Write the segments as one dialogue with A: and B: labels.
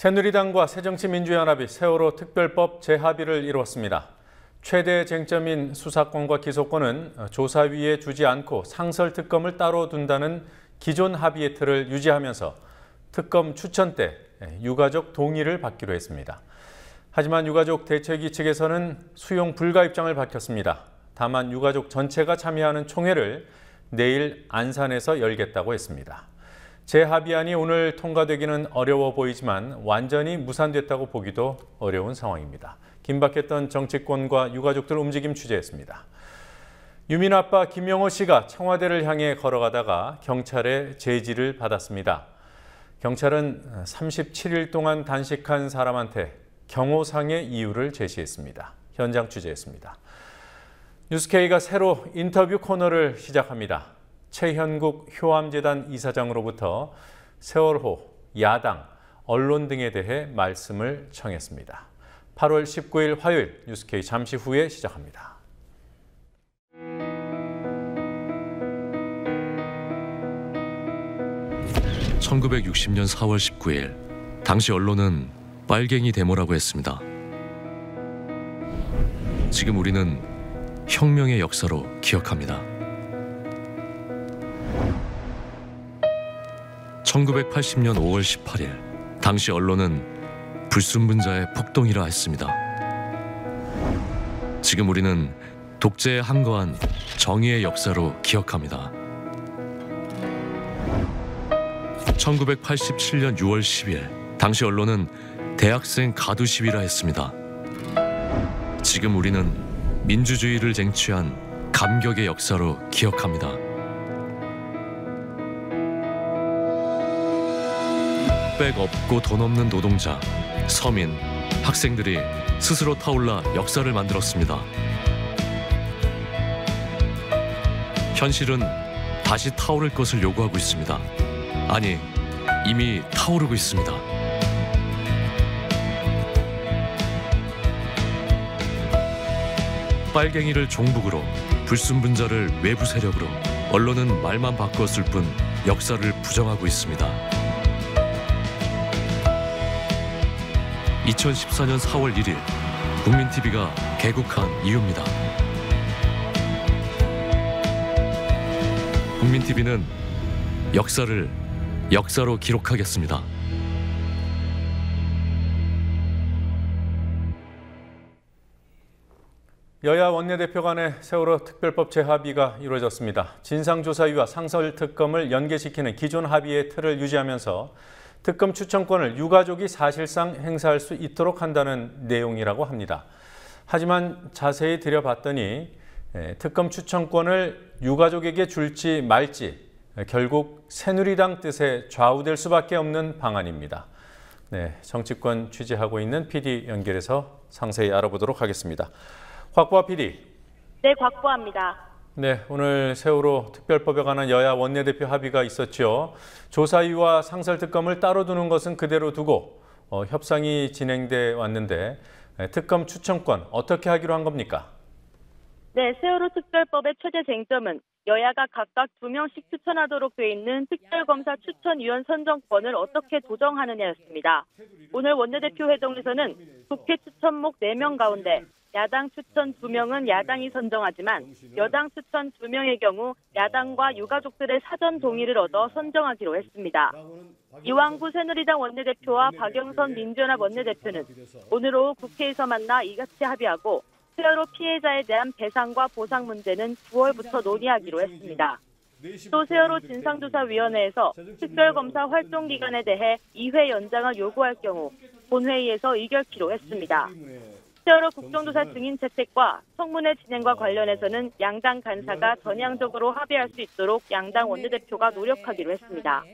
A: 새누리당과 새정치민주연합이 세월호 특별법 재합의를 이루었습니다. 최대 쟁점인 수사권과 기소권은 조사위에 주지 않고 상설특검을 따로 둔다는 기존 합의의 틀을 유지하면서 특검 추천 때 유가족 동의를 받기로 했습니다. 하지만 유가족 대책위 측에서는 수용 불가 입장을 밝혔습니다. 다만 유가족 전체가 참여하는 총회를 내일 안산에서 열겠다고 했습니다. 재합의안이 오늘 통과되기는 어려워 보이지만 완전히 무산됐다고 보기도 어려운 상황입니다. 긴박했던 정치권과 유가족들 움직임 취재했습니다. 유민 아빠 김영호 씨가 청와대를 향해 걸어가다가 경찰의 제지를 받았습니다. 경찰은 37일 동안 단식한 사람한테 경호상의 이유를 제시했습니다. 현장 취재했습니다. 뉴스K가 새로 인터뷰 코너를 시작합니다. 최현국 효암재단 이사장으로부터 세월호, 야당, 언론 등에 대해 말씀을 청했습니다. 8월 19일 화요일 뉴스K 잠시 후에 시작합니다.
B: (1960년 4월 19일) 당시 언론은 빨갱이 데모라고 했습니다. 지금 우리는 혁명의 역사로 기억합니다. 1980년 5월 18일 당시 언론은 불순분자의 폭동이라 했습니다. 지금 우리는 독재에 항거한 정의의 역사로 기억합니다. 1987년 6월 10일 당시 언론은 대학생 가두 시위라 했습니다. 지금 우리는 민주주의를 쟁취한 감격의 역사로 기억합니다. 백 없고 돈 없는 노동자, 서민, 학생들이 스스로 타올라 역사를 만들었습니다. 현실은 다시 타오를 것을 요구하고 있습니다. 아니, 이미 타오르고 있습니다. 빨갱이를 종북으로, 불순분자를 외부 세력으로, 언론은 말만 바꿨을 뿐 역사를 부정하고 있습니다. 2014년 4월 1일 국민TV가 개국한 이유입니다. 국민TV는 역사를 역사로 기록하겠습니다.
A: 여야 원내대표 간의 세월호 특별법 재합의가 이루어졌습니다. 진상조사위와 상설특검을 연계시키는 기존 합의의 틀을 유지하면서 특검 추천권을 유가족이 사실상 행사할 수 있도록 한다는 내용이라고 합니다. 하지만 자세히 들여봤더니 특검 추천권을 유가족에게 줄지 말지 결국 새누리당 뜻에 좌우될 수밖에 없는 방안입니다. 네, 정치권 취재하고 있는 PD 연결해서 상세히 알아보도록 하겠습니다. 곽보아 PD.
C: 네, 곽보아입니다.
A: 네, 오늘 세월호 특별법에 관한 여야 원내대표 합의가 있었죠. 조사위와 상설특검을 따로 두는 것은 그대로 두고 협상이 진행돼 왔는데 특검 추천권 어떻게 하기로 한 겁니까?
C: 네, 세월호 특별법의 최대 쟁점은 여야가 각각 2명씩 추천하도록 돼 있는 특별검사 추천위원 선정권을 어떻게 조정하느냐였습니다. 오늘 원내대표 회동에서는 국회 추천목 4명 가운데 야당 추천 2명은 야당이 선정하지만 여당 추천 2명의 경우 야당과 유가족들의 사전 동의를 얻어 선정하기로 했습니다. 이왕구 새누리당 원내대표와 박영선 민주연합 원내대표는 오늘 오후 국회에서 만나 이같이 합의하고 세월호 피해자에 대한 배상과 보상 문제는 9월부터 논의하기로 했습니다. 또 세월호 진상조사위원회에서 특별검사 활동 기간에 대해 2회 연장을 요구할 경우 본회의에서 의결키로 했습니다. 세월호 국정조사 증인 채택과 청문회 진행과 관련해서는 양당 간사가 전향적으로 합의할 수 있도록 양당 원내대표가 노력하기로 했습니다.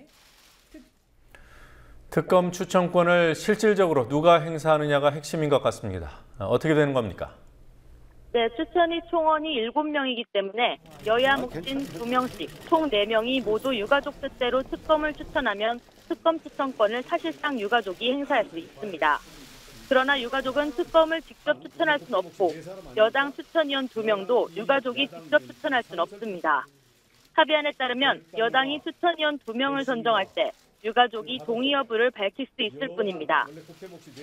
A: 특검 추천권을 실질적으로 누가 행사하느냐가 핵심인 것 같습니다. 어떻게 되는 겁니까?
C: 네, 추천위 총원이 7명이기 때문에 여야 몫인 2명씩 총 4명이 모두 유가족 뜻대로 특검을 추천하면 특검 추천권을 사실상 유가족이 행사할 수 있습니다. 그러나 유가족은 특검을 직접 추천할 수는 없고 여당 추천위원 2명도 유가족이 직접 추천할 수는 없습니다. 합의안에 따르면 여당이 추천위원 2명을 선정할 때 유가족이 동의 여부를 밝힐 수 있을 뿐입니다.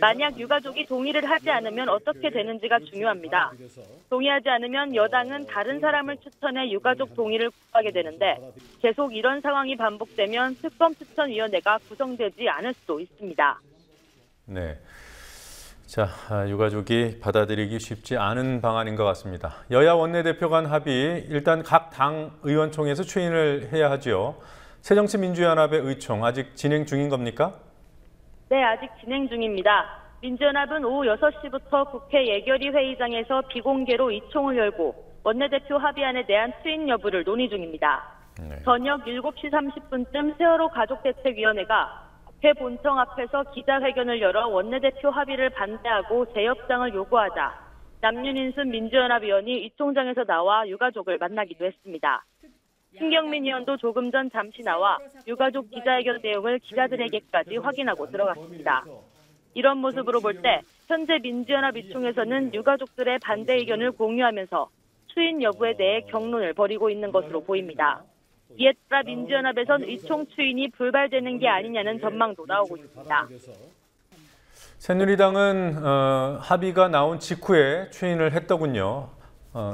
C: 만약 유가족이 동의를 하지 않으면 어떻게 되는지가 중요합니다. 동의하지 않으면 여당은 다른 사람을 추천해 유가족 동의를 구하게 되는데 계속 이런 상황이 반복되면 특검추천위원회가 구성되지 않을 수도 있습니다.
A: 네. 자, 유가족이 받아들이기 쉽지 않은 방안인 것 같습니다. 여야 원내대표 간 합의, 일단 각 당 의원총회에서 추인을 해야 하죠. 새정치민주연합의 의총 아직 진행 중인 겁니까?
C: 네, 아직 진행 중입니다. 민주연합은 오후 6시부터 국회 예결위 회의장에서 비공개로 의총을 열고 원내대표 합의안에 대한 추인 여부를 논의 중입니다.
A: 네.
C: 저녁 7시 30분쯤 세월호 가족대책위원회가 국회 본청 앞에서 기자회견을 열어 원내대표 합의를 반대하고 재협상을 요구하자 남윤인순 민주연합 의원이 의총장에서 나와 유가족을 만나기도 했습니다. 신경민 의원도 조금 전 잠시 나와 유가족 기자회견 내용을 기자들에게까지 확인하고 들어갔습니다. 이런 모습으로 볼 때 현재 민주연합 의총에서는 유가족들의 반대 의견을 공유하면서 추인 여부에 대해 경론을 벌이고 있는 것으로 보입니다. 이에 따라 민주연합에선 의총 추인이 불발되는 게 아니냐는 전망도 나오고 있습니다.
A: 새누리당은 합의가 나온 직후에 추인을 했더군요.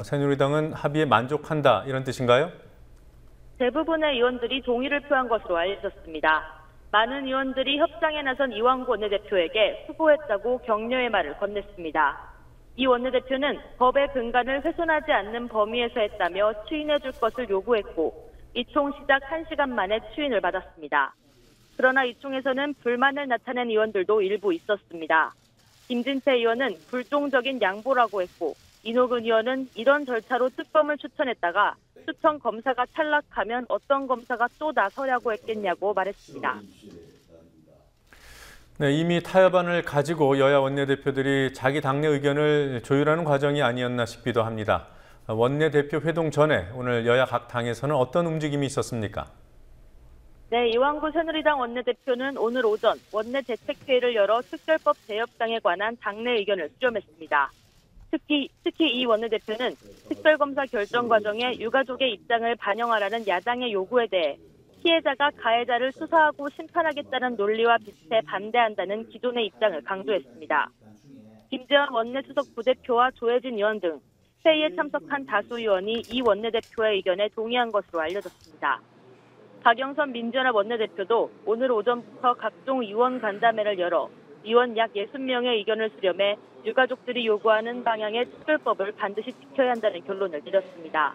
A: 새누리당은 합의에 만족한다 이런 뜻인가요?
C: 대부분의 의원들이 동의를 표한 것으로 알려졌습니다. 많은 의원들이 협상에 나선 이완구 원내대표에게 수고했다고 격려의 말을 건넸습니다. 이 원내대표는 법의 근간을 훼손하지 않는 범위에서 했다며 추인해 줄 것을 요구했고 의총 시작 1시간 만에 추인을 받았습니다. 그러나 의총에서는 불만을 나타낸 의원들도 일부 있었습니다. 김진태 의원은 불종적인 양보라고 했고 이노근 의원은 이런 절차로 특검을 추천했다가 추천 검사가 탈락하면 어떤 검사가 또 나서려고 했겠냐고 말했습니다.
A: 네, 이미 타협안을 가지고 여야 원내대표들이 자기 당내 의견을 조율하는 과정이 아니었나 싶기도 합니다. 원내대표 회동 전에 오늘 여야 각 당에서는 어떤 움직임이 있었습니까?
C: 네, 이완구 새누리당 원내대표는 오늘 오전 원내대책회의를 열어 특별법 재협상에 관한 당내 의견을 수렴했습니다. 특히 이 원내대표는 특별검사 결정 과정에 유가족의 입장을 반영하라는 야당의 요구에 대해 피해자가 가해자를 수사하고 심판하겠다는 논리와 비슷해 반대한다는 기존의 입장을 강조했습니다. 김재원 원내수석 부대표와 조혜진 의원 등 회의에 참석한 다수 의원이 이 원내대표의 의견에 동의한 것으로 알려졌습니다. 박영선 민주연합 원내대표도 오늘 오전부터 각종 의원 간담회를 열어 의원 약 60명의 의견을 수렴해 유가족들이 요구하는 방향의 특별법을 반드시 지켜야 한다는 결론을 내렸습니다.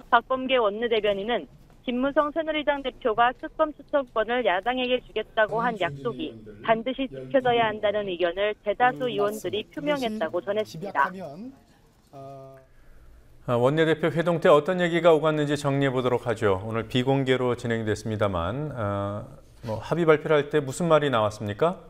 C: 박범계 원내대변인은 김무성 새누리당 대표가 특검 추천권을 야당에게 주겠다고 한 약속이 반드시 지켜져야 한다는 의견을 대다수 의원들이 표명했다고 전했습니다.
A: 원내대표 회동 때 어떤 얘기가 오갔는지 정리해 보도록 하죠. 오늘 비공개로 진행이 됐습니다만 합의 발표를 할 때 무슨 말이 나왔습니까?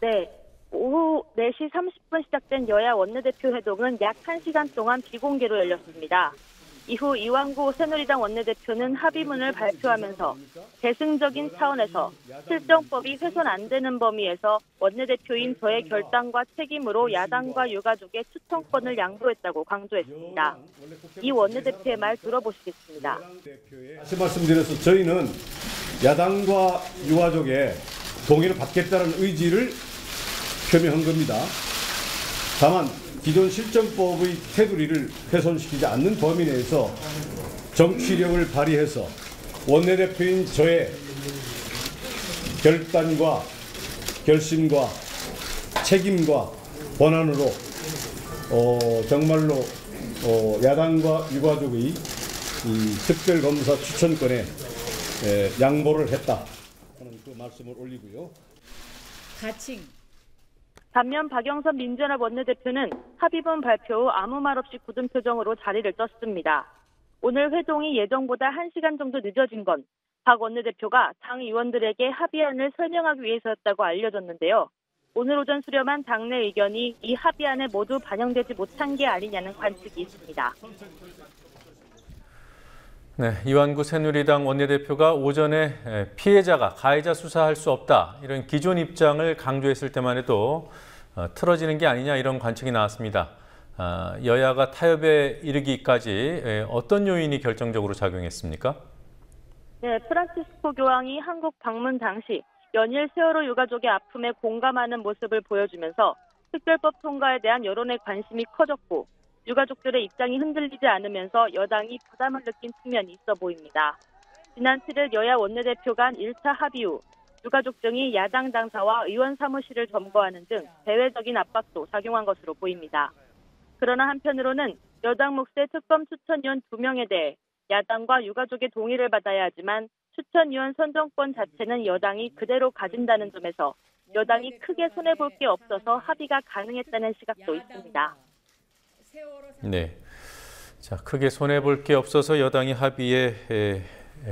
C: 네, 오후 4시 30분 시작된 여야 원내대표 회동은 약 1시간 동안 비공개로 열렸습니다. 이후 이완구 새누리당 원내대표는 합의문을 발표하면서 대승적인 차원에서 실정법이 훼손 안 되는 범위에서 원내대표인 저의 결단과 책임으로 야당과 유가족의 추천권을 양보했다고 강조했습니다. 이 원내대표의 말 들어보시겠습니다.
D: 다시 말씀드려서 저희는 야당과 유가족의 동의를 받겠다는 의지를 표명한 겁니다. 다만 기존 실정법의 테두리를 훼손시키지 않는 범위 내에서 정치력을 발휘해서 원내대표인 저의 결단과 결심과 책임과 권한으로 정말로 야당과 유가족의 이 특별검사 추천권에 양보를 했다 하는 그 말씀을 올리고요.
C: 반면 박영선 민주연합 원내대표는 합의문 발표 후 아무 말 없이 굳은 표정으로 자리를 떴습니다. 오늘 회동이 예정보다 1시간 정도 늦어진 건 박 원내대표가 당 의원들에게 합의안을 설명하기 위해서였다고 알려졌는데요. 오늘 오전 수렴한 당내 의견이 이 합의안에 모두 반영되지 못한 게 아니냐는 관측이 있습니다.
A: 네, 이완구 새누리당 원내대표가 오전에 피해자가 가해자 수사할 수 없다 이런 기존 입장을 강조했을 때만 해도 틀어지는 게 아니냐 이런 관측이 나왔습니다. 여야가 타협에 이르기까지 어떤 요인이 결정적으로 작용했습니까?
C: 네, 프란치스코 교황이 한국 방문 당시 연일 세월호 유가족의 아픔에 공감하는 모습을 보여주면서 특별법 통과에 대한 여론의 관심이 커졌고 유가족들의 입장이 흔들리지 않으면서 여당이 부담을 느낀 측면이 있어 보입니다. 지난 7일 여야 원내대표 간 1차 합의 후 유가족 등이 야당 당사와 의원 사무실을 점거하는 등 대외적인 압박도 작용한 것으로 보입니다. 그러나 한편으로는 여당 몫의 특검 추천위원 2명에 대해 야당과 유가족의 동의를 받아야 하지만 추천위원 선정권 자체는 여당이 그대로 가진다는 점에서 여당이 크게 손해볼 게 없어서 합의가 가능했다는 시각도 있습니다.
A: 네, 자, 크게 손해볼 게 없어서 여당이 합의에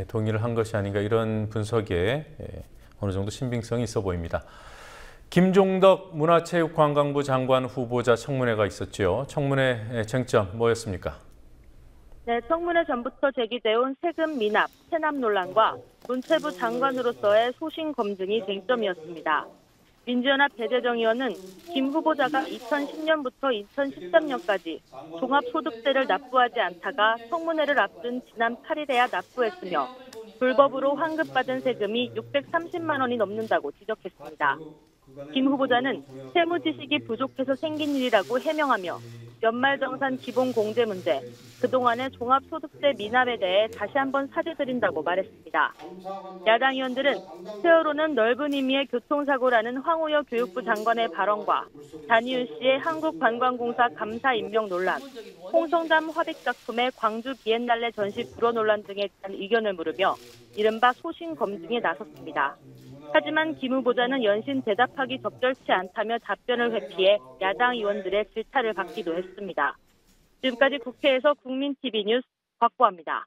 A: 동의를 한 것이 아닌가 이런 분석에 어느 정도 신빙성이 있어 보입니다. 김종덕 문화체육관광부 장관 후보자 청문회가 있었죠. 청문회 쟁점 뭐였습니까?
C: 네, 청문회 전부터 제기돼온 세금 미납, 체납 논란과 문체부 장관으로서의 소신 검증이 쟁점이었습니다. 민주연합 배재정 의원은 김 후보자가 2010년부터 2013년까지 종합소득세를 납부하지 않다가 청문회를 앞둔 지난 8일에야 납부했으며 불법으로 환급받은 세금이 630만 원이 넘는다고 지적했습니다. 김 후보자는 세무 지식이 부족해서 생긴 일이라고 해명하며 연말정산 기본공제 문제, 그동안의 종합소득세 미납에 대해 다시 한번 사죄드린다고 말했습니다. 야당 의원들은 세월호는 넓은 의미의 교통사고라는 황우여 교육부 장관의 발언과 단이윤 씨의 한국관광공사 감사 임명 논란, 홍성담 화백작품의 광주 비엔날레 전시 불허 논란 등에 대한 의견을 물으며 이른바 소신 검증에 나섰습니다. 하지만 김 후보자는 연신 대답하기 적절치 않다며 답변을 회피해 야당 의원들의 질타를 받기도 했습니다. 지금까지 국회에서 국민TV 뉴스 곽보아입니다.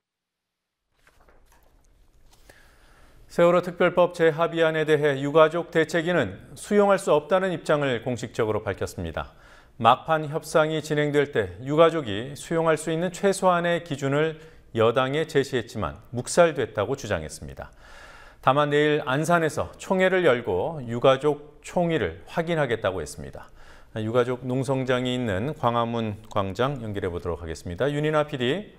A: 세월호 특별법 재합의안에 대해 유가족 대책위는 수용할 수 없다는 입장을 공식적으로 밝혔습니다. 막판 협상이 진행될 때 유가족이 수용할 수 있는 최소한의 기준을 여당에 제시했지만 묵살됐다고 주장했습니다. 다만 내일 안산에서 총회를 열고 유가족 총의를 확인하겠다고 했습니다. 유가족 농성장이 있는 광화문 광장 연결해 보도록 하겠습니다. 윤이나 PD,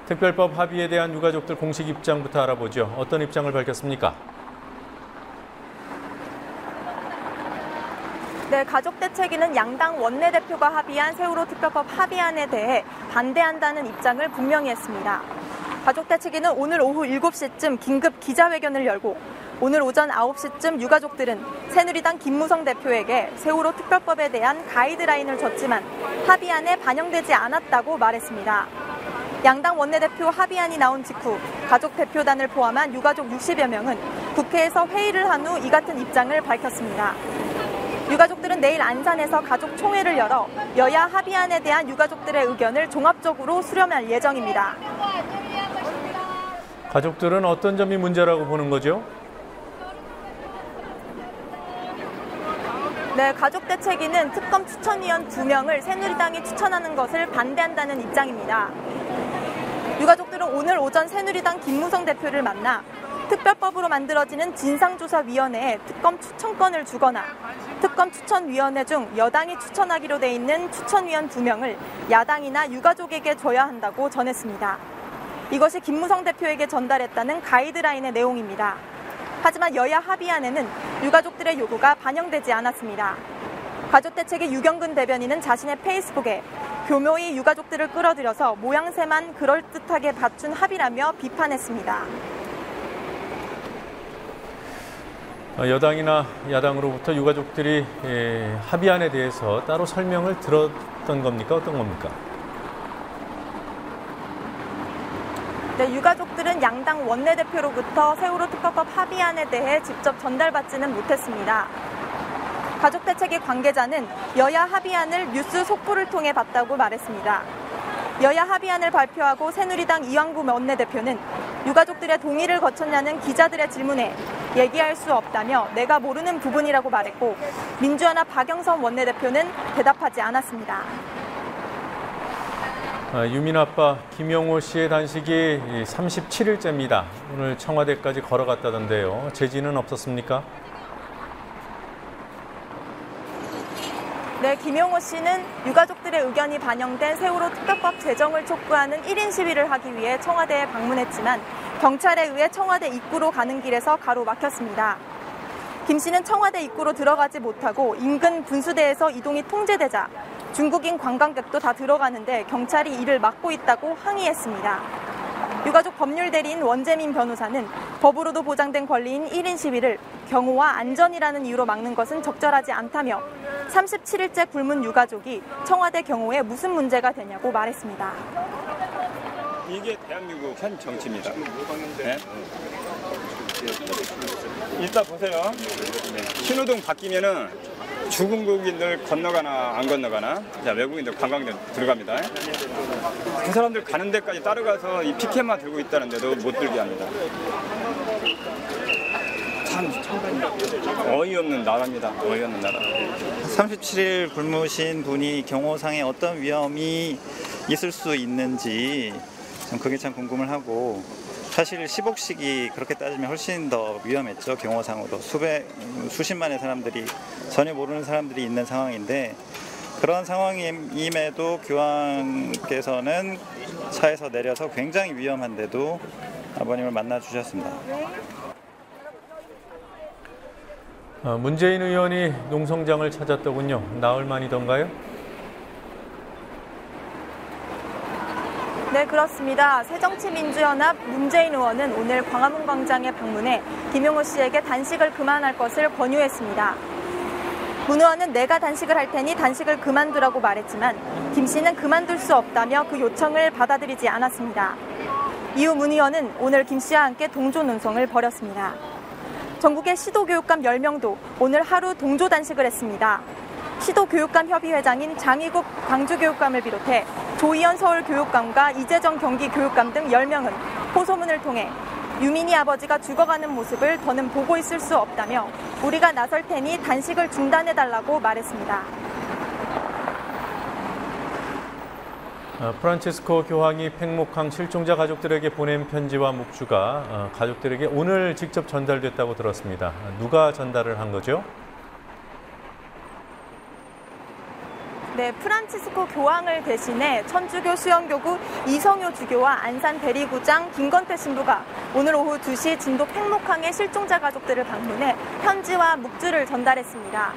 A: 특별법 합의에 대한 유가족들 공식 입장부터 알아보죠. 어떤 입장을 밝혔습니까?
E: 네, 가족대책위는 양당 원내대표가 합의한 세월호 특별법 합의안에 대해 반대한다는 입장을 분명히 했습니다. 가족대책위는 오늘 오후 7시쯤 긴급 기자회견을 열고 오늘 오전 9시쯤 유가족들은 새누리당 김무성 대표에게 세월호 특별법에 대한 가이드라인을 줬지만 합의안에 반영되지 않았다고 말했습니다. 양당 원내대표 합의안이 나온 직후 가족 대표단을 포함한 유가족 60여 명은 국회에서 회의를 한 후 이 같은 입장을 밝혔습니다. 유가족들은 내일 안산에서 가족 총회를 열어 여야 합의안에 대한 유가족들의 의견을 종합적으로 수렴할 예정입니다.
A: 가족들은 어떤 점이 문제라고 보는 거죠?
E: 네, 가족대책위는 특검 추천위원 2명을 새누리당이 추천하는 것을 반대한다는 입장입니다. 유가족들은 오늘 오전 새누리당 김무성 대표를 만나 특별법으로 만들어지는 진상조사위원회에 특검 추천권을 주거나 특검 추천위원회 중 여당이 추천하기로 돼 있는 추천위원 2명을 야당이나 유가족에게 줘야 한다고 전했습니다. 이것이 김무성 대표에게 전달했다는 가이드라인의 내용입니다. 하지만 여야 합의안에는 유가족들의 요구가 반영되지 않았습니다. 가족대책위 유경근 대변인은 자신의 페이스북에 교묘히 유가족들을 끌어들여서 모양새만 그럴듯하게 갖춘 합의라며 비판했습니다.
A: 여당이나 야당으로부터 유가족들이 합의안에 대해서 따로 설명을 들었던 겁니까? 어떤 겁니까?
E: 네, 유가족들은 양당 원내대표로부터 세월호 특별법 합의안에 대해 직접 전달받지는 못했습니다. 가족대책위 관계자는 여야 합의안을 뉴스 속보를 통해 봤다고 말했습니다. 여야 합의안을 발표하고 새누리당 이완구 원내대표는 유가족들의 동의를 거쳤냐는 기자들의 질문에 얘기할 수 없다며 내가 모르는 부분이라고 말했고 민주연합 박영선 원내대표는 대답하지 않았습니다.
A: 유민 아빠 김용호 씨의 단식이 37일째입니다. 오늘 청와대까지 걸어갔다던데요. 제지는 없었습니까?
E: 네, 김용호 씨는 유가족들의 의견이 반영된 세월호 특별법 제정을 촉구하는 1인 시위를 하기 위해 청와대에 방문했지만 경찰에 의해 청와대 입구로 가는 길에서 가로막혔습니다. 김 씨는 청와대 입구로 들어가지 못하고 인근 분수대에서 이동이 통제되자 중국인 관광객도 다 들어가는데 경찰이 이를 막고 있다고 항의했습니다. 유가족 법률 대리인 원재민 변호사는 법으로도 보장된 권리인 1인 시위를 경호와 안전이라는 이유로 막는 것은 적절하지 않다며 37일째 굶은 유가족이 청와대 경호에 무슨 문제가 되냐고 말했습니다.
F: 이게 대한민국 현 정치입니다. 네? 일단 보세요. 신호등 바뀌면은 중국인들 건너가나 안 건너가나, 자, 외국인들 관광객 들어갑니다. 그 사람들 가는 데까지 따라가서 이 피켓만 들고 있다는데도 못 들게 합니다. 참 어이없는 나라입니다. 어이없는 나라.
G: 37일 굶으신 분이 경호상에 어떤 위험이 있을 수 있는지 그게 참 궁금을 하고, 사실 10억씩이 그렇게 따지면 훨씬 더 위험했죠. 경호상으로 수십만의 사람들이, 전혀 모르는 사람들이 있는 상황인데, 그런 상황임에도 교황께서는 차에서 내려서 굉장히 위험한데도 아버님을 만나 주셨습니다.
A: 문재인 의원이 농성장을 찾았더군요. 나흘 만이던가요?
E: 네, 그렇습니다. 새정치민주연합 문재인 의원은 오늘 광화문 광장에 방문해 김용호 씨에게 단식을 그만할 것을 권유했습니다. 문 의원은 내가 단식을 할 테니 단식을 그만두라고 말했지만 김 씨는 그만둘 수 없다며 그 요청을 받아들이지 않았습니다. 이후 문 의원은 오늘 김 씨와 함께 동조 농성을 벌였습니다. 전국의 시도교육감 10명도 오늘 하루 동조 단식을 했습니다. 시도교육감 협의회장인 장희국 광주교육감을 비롯해 조희연 서울교육감과 이재정 경기교육감 등 10명은 호소문을 통해 유민희 아버지가 죽어가는 모습을 더는 보고 있을 수 없다며 우리가 나설 테니 단식을 중단해달라고 말했습니다.
A: 프란치스코 교황이 팽목항 실종자 가족들에게 보낸 편지와 묵주가 가족들에게 오늘 직접 전달됐다고 들었습니다. 누가 전달을 한 거죠?
E: 네, 프란치스코 교황을 대신해 천주교 수영교구 이성효 주교와 안산 대리구장 김건태 신부가 오늘 오후 2시 진도 팽목항의 실종자 가족들을 방문해 편지와 묵주를 전달했습니다.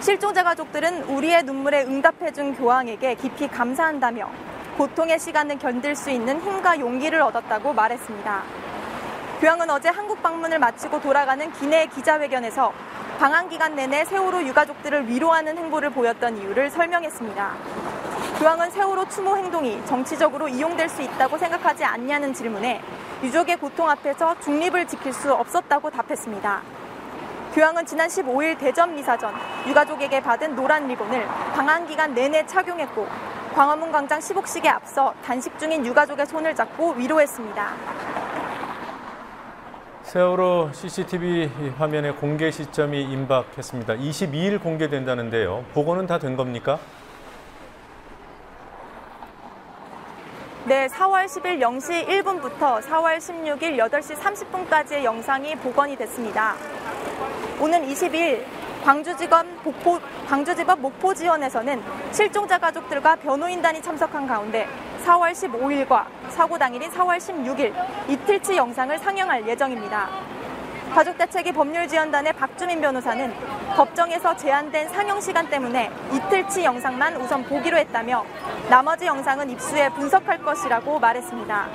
E: 실종자 가족들은 우리의 눈물에 응답해준 교황에게 깊이 감사한다며 고통의 시간을 견딜 수 있는 힘과 용기를 얻었다고 말했습니다. 교황은 어제 한국 방문을 마치고 돌아가는 기내 기자회견에서 방한 기간 내내 세월호 유가족들을 위로하는 행보를 보였던 이유를 설명했습니다. 교황은 세월호 추모 행동이 정치적으로 이용될 수 있다고 생각하지 않냐는 질문에 유족의 고통 앞에서 중립을 지킬 수 없었다고 답했습니다. 교황은 지난 15일 대전 미사 전 유가족에게 받은 노란 리본을 방한 기간 내내 착용했고 광화문 광장 10옥식에 앞서 단식 중인 유가족의 손을 잡고 위로했습니다.
A: 세월호 CCTV 화면의 공개 시점이 임박했습니다. 22일 공개된다는데요. 보고는 다 된 겁니까?
E: 네, 4월 10일 0시 1분부터 4월 16일 8시 30분까지의 영상이 복원이 됐습니다. 오는 22일 광주지법 목포지원에서는 실종자 가족들과 변호인단이 참석한 가운데 4월 15일과 사고 당일인 4월 16일 이틀치 영상을 상영할 예정입니다. 가족대책위 법률지원단의 박주민 변호사는 법정에서 제한된 상영 시간 때문에 이틀치 영상만 우선 보기로 했다며 나머지 영상은 입수해 분석할 것이라고 말했습니다.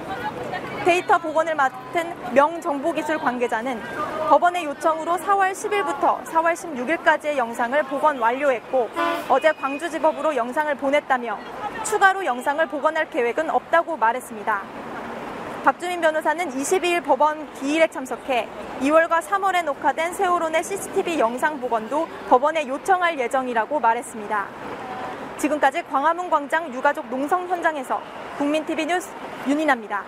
E: 데이터 복원을 맡은 명정보기술 관계자는 법원의 요청으로 4월 10일부터 4월 16일까지의 영상을 복원 완료했고 어제 광주지법으로 영상을 보냈다며 추가로 영상을 복원할 계획은 없다고 말했습니다. 박주민 변호사는 22일 법원 기일에 참석해 2월과 3월에 녹화된 세월호 내 CCTV 영상 복원도 법원에 요청할 예정이라고 말했습니다. 지금까지 광화문 광장 유가족 농성 현장에서 국민TV 뉴스 윤이나입니다.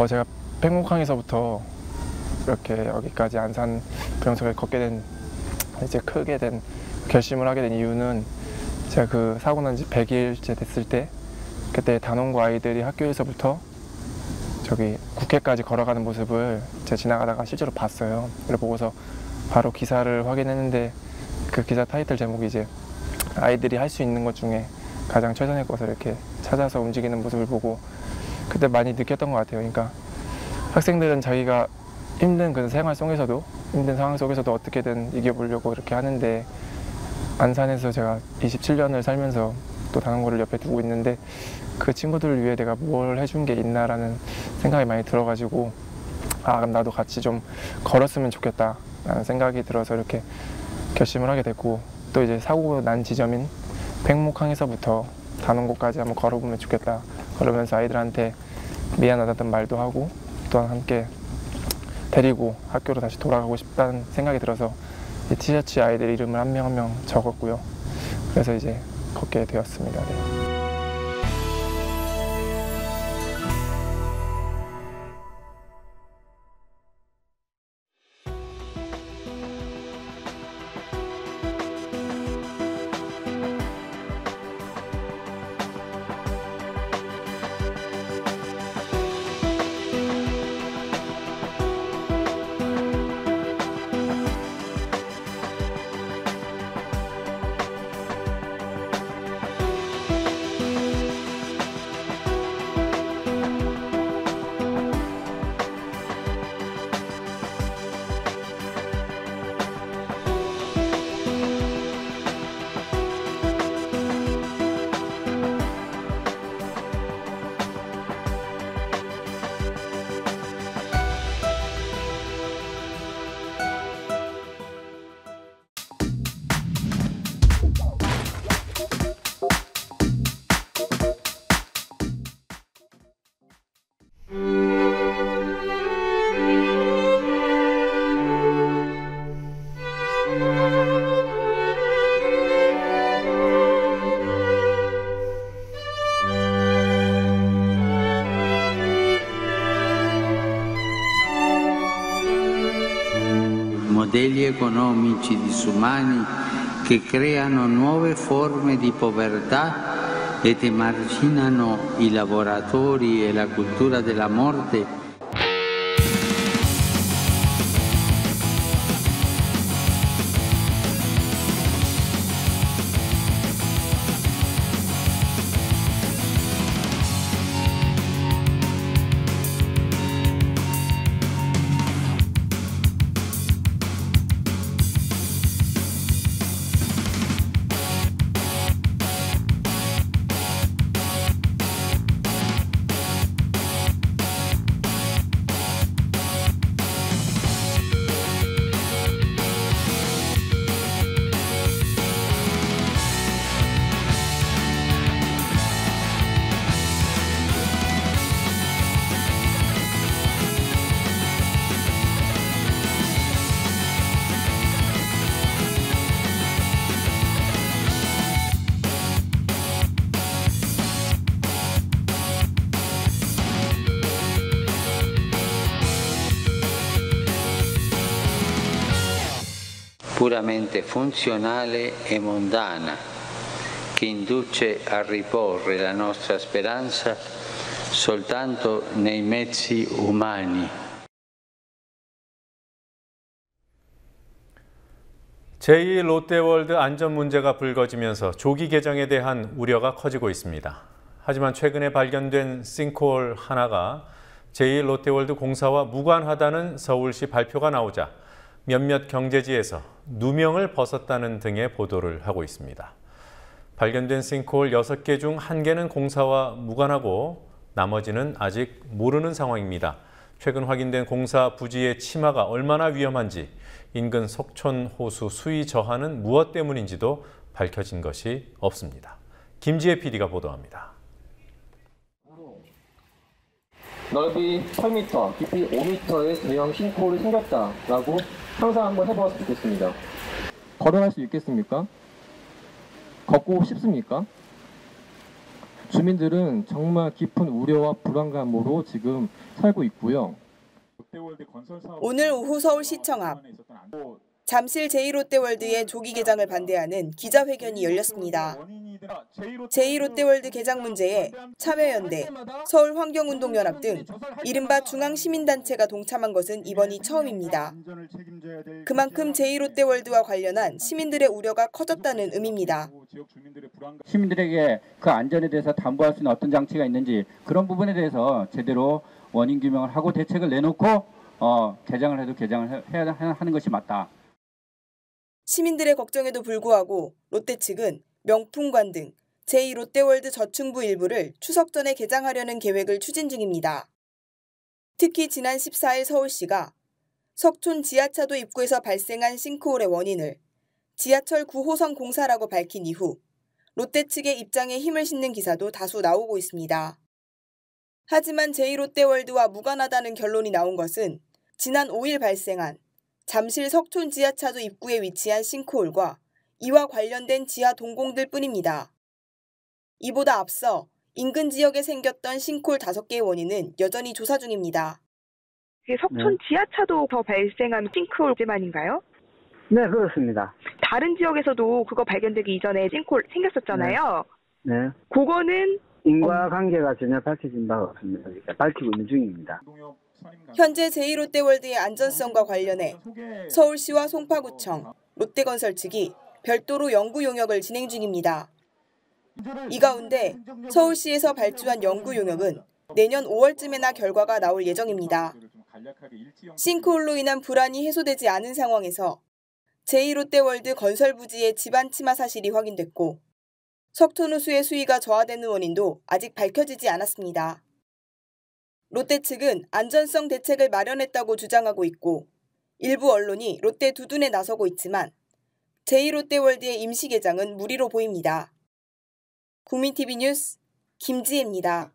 H: 제가 팽목항에서부터 이렇게 여기까지 안산 부영석을 걷게 된, 이제 크게 된 결심을 하게 된 이유는 제가 그 사고 난 지 100일째 됐을 때, 그때 단원고 아이들이 학교에서부터 저기 국회까지 걸어가는 모습을 제가 지나가다가 실제로 봤어요. 그걸 보고서 바로 기사를 확인했는데, 그 기사 타이틀 제목이 이제 아이들이 할 수 있는 것 중에 가장 최선의 것을 이렇게 찾아서 움직이는 모습을 보고 그때 많이 느꼈던 것 같아요. 그러니까 학생들은 자기가 힘든 그 생활 속에서도, 힘든 상황 속에서도 어떻게든 이겨보려고 이렇게 하는데, 안산에서 제가 27년을 살면서 또 단원고를 옆에 두고 있는데 그 친구들을 위해 내가 뭘 해준 게 있나라는 생각이 많이 들어가지고, 그럼 나도 같이 좀 걸었으면 좋겠다 라는 생각이 들어서 이렇게 결심을 하게 됐고, 또 이제 사고 난 지점인 팽목항에서부터 단원고까지 한번 걸어보면 좋겠다, 그러면서 아이들한테 미안하다는 말도 하고 또한 함께 데리고 학교로 다시 돌아가고 싶다는 생각이 들어서 이 티셔츠에 아이들 이름을 한 명 한 명 적었고요. 그래서 이제 걷게 되었습니다. 네.
I: Modelli economici disumani che creano nuove forme di povertà ed emarginano i lavoratori e la cultura della morte. Puramente funzionale e mondana, che induce a riporre la nostra speranza soltanto nei mezzi umani.
A: 제2 롯데월드 안전 문제가 불거지면서 조기 개정에 대한 우려가 커지고 있습니다. 하지만 최근에 발견된 싱크홀 하나가 제2 롯데월드 공사와 무관하다는 서울시 발표가 나오자 몇몇 경제지에서 누명을 벗었다는 등의 보도를 하고 있습니다. 발견된 싱크홀 6개 중 1개는 공사와 무관하고 나머지는 아직 모르는 상황입니다. 최근 확인된 공사 부지의 침하가 얼마나 위험한지, 인근 석촌 호수 수위 저하는 무엇 때문인지도 밝혀진 것이 없습니다. 김지혜 PD가 보도합니다.
J: 넓이 8m, 깊이 5m의 대형 싱크홀이 생겼다라고 상상 한번 해보았으면 좋겠습니다. 걸어갈 수 있겠습니까? 걷고 싶습니까? 주민들은 정말 깊은 우려와 불안감으로 지금 살고 있고요.
K: 오늘 오후 서울시청 앞 잠실 제2롯데월드의 조기 개장을 반대하는 기자회견이 열렸습니다. 제2롯데월드 개장 문제에 참여연대, 서울환경운동연합 등 이른바 중앙시민단체가 동참한 것은 이번이 처음입니다. 그만큼 제2롯데월드와 관련한 시민들의 우려가 커졌다는 의미입니다.
L: 시민들에게 그 안전에 대해서 담보할 수 있는 어떤 장치가 있는지 그런 부분에 대해서 제대로 원인 규명을 하고 대책을 내놓고 개장을 해도 개장을 해야 하는 것이 맞다.
K: 시민들의 걱정에도 불구하고 롯데 측은 명품관 등 제2롯데월드 저층부 일부를 추석 전에 개장하려는 계획을 추진 중입니다. 특히 지난 14일 서울시가 석촌 지하차도 입구에서 발생한 싱크홀의 원인을 지하철 9호선 공사라고 밝힌 이후 롯데 측의 입장에 힘을 싣는 기사도 다수 나오고 있습니다. 하지만 제2롯데월드와 무관하다는 결론이 나온 것은 지난 5일 발생한 잠실 석촌 지하차도 입구에 위치한 싱크홀과 이와 관련된 지하 동공들 뿐입니다. 이보다 앞서 인근 지역에 생겼던 싱크홀 5개의 원인은 여전히 조사 중입니다.
M: 석촌 지하차도에서 발생한 싱크홀만인가요?
N: 네, 그렇습니다.
M: 다른 지역에서도 그거 발견되기 이전에 싱크홀 생겼었잖아요.
N: 네.
M: 그거는
N: 인과관계가 전혀 밝혀진 바가 없습니다. 그러니까 밝히고 있는 중입니다.
K: 현재 제2롯데월드의 안전성과 관련해 서울시와 송파구청, 롯데건설 측이 별도로 연구 용역을 진행 중입니다. 이 가운데 서울시에서 발주한 연구 용역은 내년 5월쯤에나 결과가 나올 예정입니다. 싱크홀로 인한 불안이 해소되지 않은 상황에서 제2롯데월드 건설 부지의 지반 침하 사실이 확인됐고 석촌호수의 수위가 저하되는 원인도 아직 밝혀지지 않았습니다. 롯데 측은 안전성 대책을 마련했다고 주장하고 있고 일부 언론이 롯데 두둔에 나서고 있지만 제2롯데월드의 임시 개장은 무리로 보입니다. 국민TV 뉴스 김지혜입니다.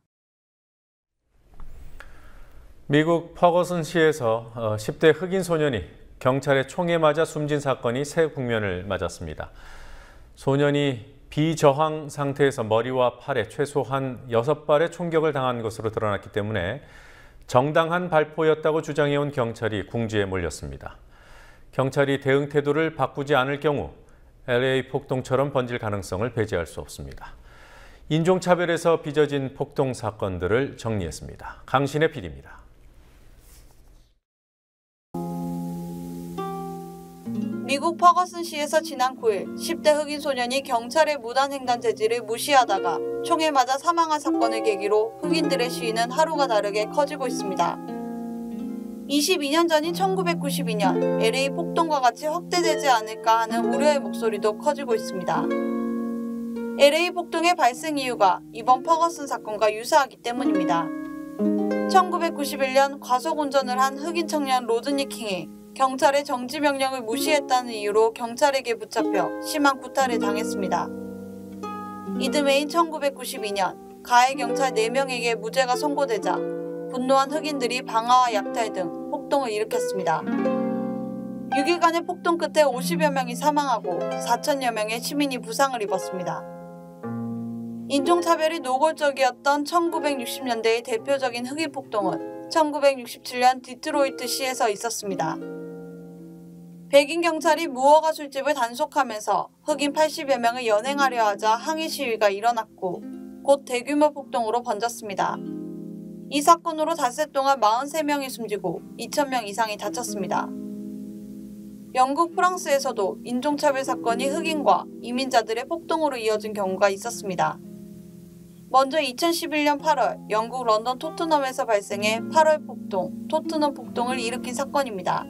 A: 미국 퍼거슨시에서 10대 흑인 소년이 경찰의 총에 맞아 숨진 사건이 새 국면을 맞았습니다. 소년이 비저항 상태에서 머리와 팔에 최소한 6발의 총격을 당한 것으로 드러났기 때문에 정당한 발포였다고 주장해온 경찰이 궁지에 몰렸습니다. 경찰이 대응 태도를 바꾸지 않을 경우 LA 폭동처럼 번질 가능성을 배제할 수 없습니다. 인종차별에서 빚어진 폭동 사건들을 정리했습니다. 강신의 PD입니다.
O: 미국 퍼거슨시에서 지난 9일 10대 흑인 소년이 경찰의 무단횡단 제지를 무시하다가 총에 맞아 사망한 사건을 계기로 흑인들의 시위는 하루가 다르게 커지고 있습니다. 22년 전인 1992년 LA 폭동과 같이 확대되지 않을까 하는 우려의 목소리도 커지고 있습니다. LA 폭동의 발생 이유가 이번 퍼거슨 사건과 유사하기 때문입니다. 1991년 과속운전을 한 흑인 청년 로드니 킹이 경찰의 정지 명령을 무시했다는 이유로 경찰에게 붙잡혀 심한 구타를 당했습니다. 이듬해인 1992년 가해 경찰 4명에게 무죄가 선고되자 분노한 흑인들이 방화와 약탈 등 폭동을 일으켰습니다. 6일간의 폭동 끝에 50여 명이 사망하고 4천여 명의 시민이 부상을 입었습니다. 인종차별이 노골적이었던 1960년대의 대표적인 흑인 폭동은 1967년 디트로이트시에서 있었습니다. 백인 경찰이 무허가 술집을 단속하면서 흑인 80여 명을 연행하려 하자 항의 시위가 일어났고 곧 대규모 폭동으로 번졌습니다. 이 사건으로 닷새 동안 43명이 숨지고 2,000명 이상이 다쳤습니다. 영국, 프랑스에서도 인종차별 사건이 흑인과 이민자들의 폭동으로 이어진 경우가 있었습니다. 먼저 2011년 8월 영국 런던 토트넘에서 발생해 8월 폭동, 토트넘 폭동을 일으킨 사건입니다.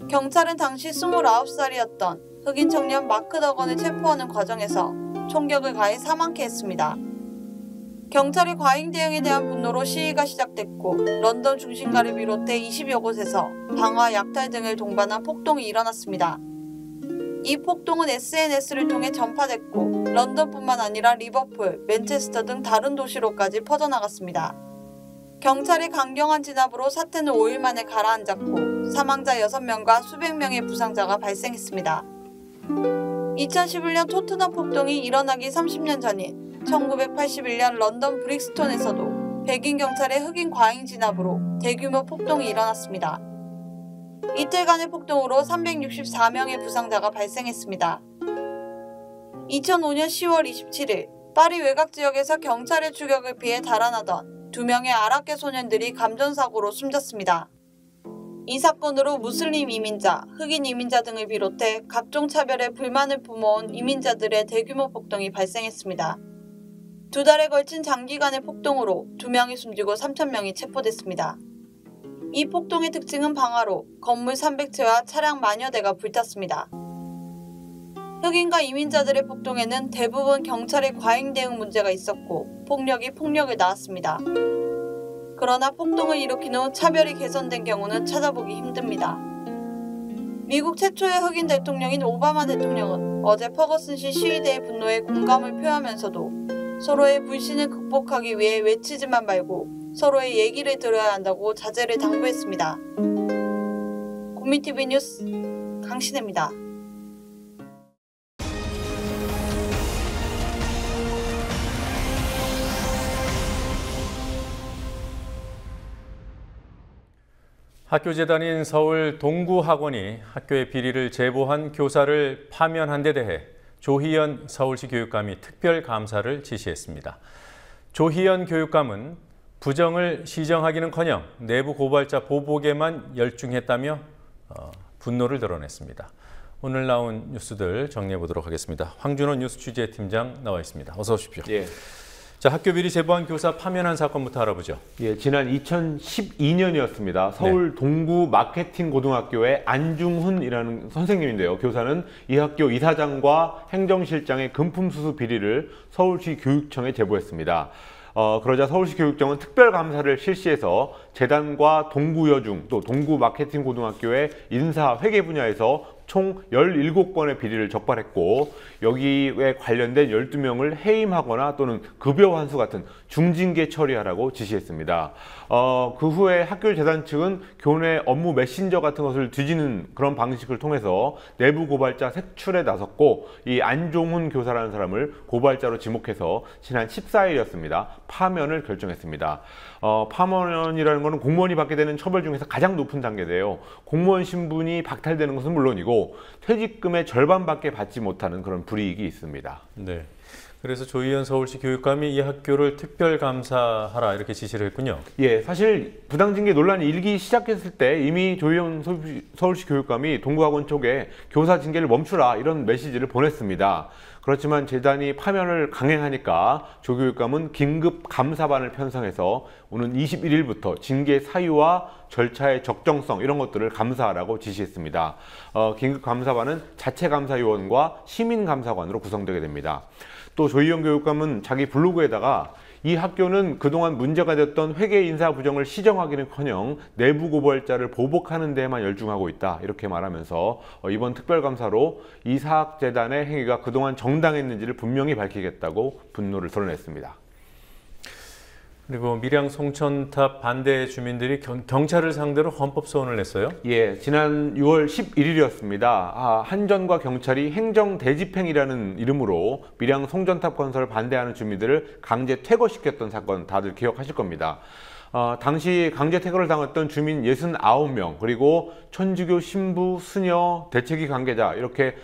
O: 경찰은 당시 29살이었던 흑인 청년 마크 더건을 체포하는 과정에서 총격을 가해 사망케 했습니다. 경찰의 과잉 대응에 대한 분노로 시위가 시작됐고 런던 중심가를 비롯해 20여 곳에서 방화, 약탈 등을 동반한 폭동이 일어났습니다. 이 폭동은 SNS를 통해 전파됐고 런던뿐만 아니라 리버풀, 맨체스터 등 다른 도시로까지 퍼져나갔습니다. 경찰의 강경한 진압으로 사태는 5일 만에 가라앉았고 사망자 6명과 수백 명의 부상자가 발생했습니다. 2011년 토트넘 폭동이 일어나기 30년 전인 1981년 런던 브릭스톤에서도 백인 경찰의 흑인 과잉 진압으로 대규모 폭동이 일어났습니다. 이틀간의 폭동으로 364명의 부상자가 발생했습니다. 2005년 10월 27일 파리 외곽 지역에서 경찰의 추격을 피해 달아나던 2명의 아랍계 소년들이 감전사고로 숨졌습니다. 이 사건으로 무슬림 이민자, 흑인 이민자 등을 비롯해 각종 차별에 불만을 품어온 이민자들의 대규모 폭동이 발생했습니다. 2달에 걸친 장기간의 폭동으로 2명이 숨지고 3,000명이 체포됐습니다. 이 폭동의 특징은 방화로 건물 300채와 차량 만여 대가 불탔습니다. 흑인과 이민자들의 폭동에는 대부분 경찰의 과잉 대응 문제가 있었고 폭력이 폭력을 낳았습니다. 그러나 폭동을 일으킨 후 차별이 개선된 경우는 찾아보기 힘듭니다. 미국 최초의 흑인 대통령인 오바마 대통령은 어제 퍼거슨시 시위대의 분노에 공감을 표하면서도 서로의 불신을 극복하기 위해 외치지만 말고 서로의 얘기를 들어야 한다고 자제를 당부했습니다. 국민TV 뉴스 강신혜입니다.
A: 학교 재단인 서울 동구학원이 학교의 비리를 제보한 교사를 파면한 데 대해 조희연 서울시 교육감이 특별감사를 지시했습니다. 조희연 교육감은 부정을 시정하기는커녕 내부 고발자 보복에만 열중했다며 분노를 드러냈습니다. 오늘 나온 뉴스들 정리해 보도록 하겠습니다. 황준호 뉴스 취재팀장 나와 있습니다. 어서 오십시오.
P: 예.
A: 자, 학교 비리 제보한 교사 파면한 사건부터 알아보죠.
P: 예, 지난 2012년이었습니다. 서울 동구 마케팅 고등학교의 안중훈이라는 선생님인데요. 교사는 이 학교 이사장과 행정실장의 금품수수 비리를 서울시 교육청에 제보했습니다. 그러자 서울시 교육청은 특별감사를 실시해서 재단과 동구여중 또 동구 마케팅 고등학교의 인사 회계 분야에서 총 17건의 비리를 적발했고 여기에 관련된 12명을 해임하거나 또는 급여 환수 같은 중징계 처리하라고 지시했습니다. 그 후에 학교 재단 측은 교내 업무 메신저 같은 것을 뒤지는 그런 방식을 통해서 내부 고발자 색출에 나섰고 이 안종훈 교사라는 사람을 고발자로 지목해서 지난 14일이었습니다. 파면을 결정했습니다. 파면이라는 것은 공무원이 받게 되는 처벌 중에서 가장 높은 단계인데요. 공무원 신분이 박탈되는 것은 물론이고 퇴직금의 절반밖에 받지 못하는 그런 불이익이 있습니다.
A: 네. 그래서 조희연 서울시 교육감이 이 학교를 특별감사하라 이렇게 지시를 했군요.
P: 예, 사실 부당징계 논란이 일기 시작했을 때 이미 조희연 서울시 교육감이 동구학원 쪽에 교사 징계를 멈추라 이런 메시지를 보냈습니다. 그렇지만 재단이 파면을 강행하니까 조 교육감은 긴급 감사반을 편성해서 오는 21일부터 징계 사유와 절차의 적정성 이런 것들을 감사하라고 지시했습니다. 긴급 감사반은 자체감사위원과 시민감사관으로 구성되게 됩니다. 또 조희연 교육감은 자기 블로그에다가 이 학교는 그동안 문제가 됐던 회계 인사 부정을 시정하기는커녕 내부 고발자를 보복하는 데에만 열중하고 있다 이렇게 말하면서 이번 특별감사로 이 사학재단의 행위가 그동안 정당했는지를 분명히 밝히겠다고 분노를 드러냈습니다.
A: 그리고 밀양 송천탑 반대 주민들이 경찰을 상대로 헌법소원을 냈어요?
P: 예, 지난 6월 11일이었습니다. 한전과 경찰이 행정대집행이라는 이름으로 밀양 송전탑 건설을 반대하는 주민들을 강제 퇴거시켰던 사건 다들 기억하실 겁니다. 당시 강제 퇴거를 당했던 주민 69명 그리고 천주교 신부, 수녀, 대책위 관계자 이렇게